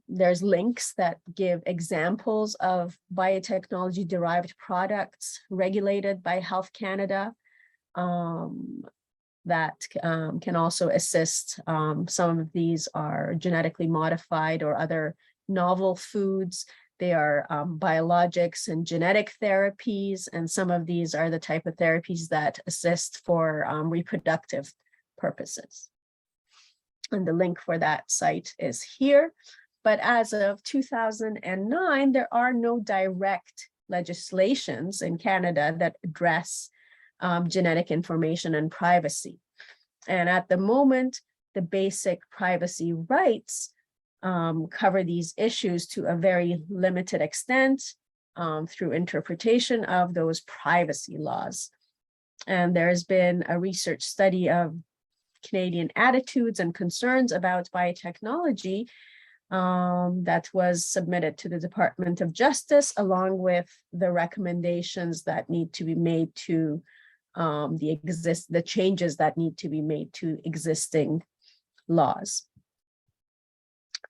there's links that give examples of biotechnology-derived products regulated by Health Canada that can also assist. Some of these are genetically modified or other novel foods. They are biologics and genetic therapies, and some of these are the type of therapies that assist for reproductive purposes. And the link for that site is here. But as of 2009, there are no direct legislations in Canada that address genetic information and privacy. And at the moment, the basic privacy rights cover these issues to a very limited extent through interpretation of those privacy laws. And there's been a research study of Canadian attitudes and concerns about biotechnology that was submitted to the Department of Justice, along with the recommendations that need to be made to the changes that need to be made to existing laws.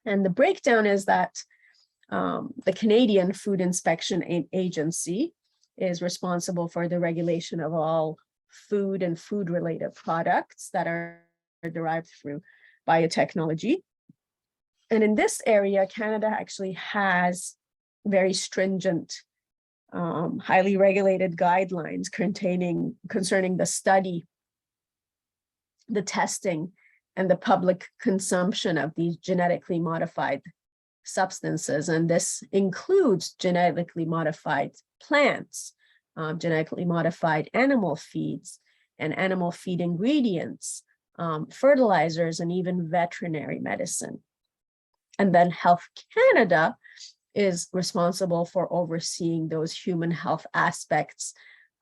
And the breakdown is that the Canadian Food Inspection Agency is responsible for the regulation of all food and food-related products that are derived through biotechnology. And in this area, Canada actually has very stringent, highly regulated guidelines concerning the study, the testing, and the public consumption of these genetically modified substances. And this includes genetically modified plants, genetically modified animal feeds and animal feed ingredients, fertilizers, and even veterinary medicine. And then Health Canada is responsible for overseeing those human health aspects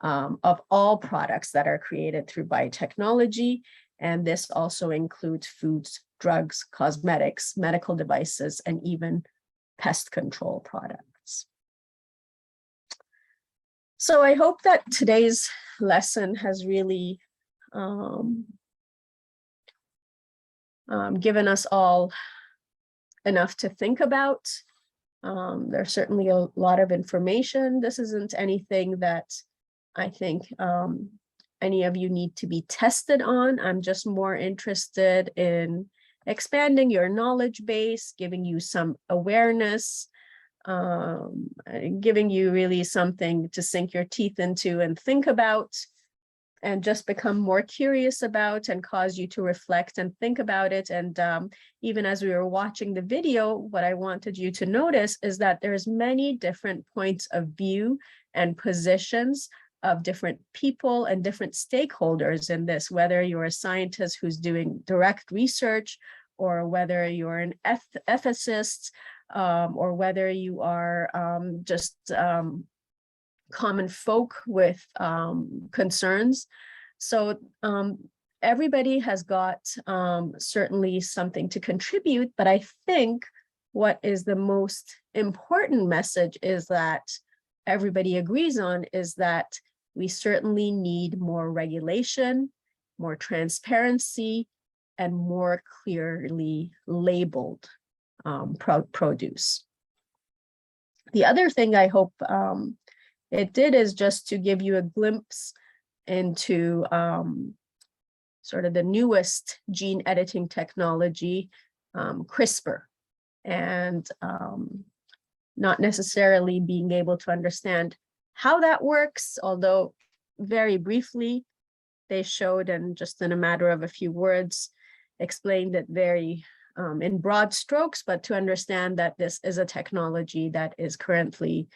of all products that are created through biotechnology. And this also includes foods, drugs, cosmetics, medical devices, and even pest control products. So I hope that today's lesson has really given us all enough to think about. There's certainly a lot of information. This isn't anything that I think any of you need to be tested on. I'm just more interested in expanding your knowledge base, giving you some awareness, giving you really something to sink your teeth into and think about, and just become more curious about, and cause you to reflect and think about it. And even as we were watching the video, what I wanted you to notice is that there's many different points of view and positions of different people and different stakeholders in this, whether you're a scientist who's doing direct research, or whether you're an ethicist, or whether you are just common folk with concerns. So everybody has got certainly something to contribute, but I think what is the most important message is that everybody agrees on is that we certainly need more regulation, more transparency, and more clearly labeled produce. The other thing I hope it did is just to give you a glimpse into sort of the newest gene editing technology, CRISPR, and not necessarily being able to understand how that works, although very briefly they showed, and just in a matter of a few words, explained it very in broad strokes, but to understand that this is a technology that is currently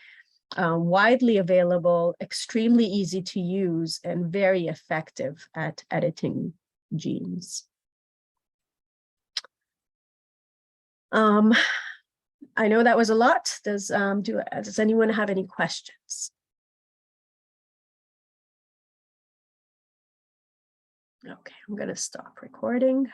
widely available, extremely easy to use, and very effective at editing genes. I know that was a lot. Does anyone have any questions? Okay, I'm going to stop recording.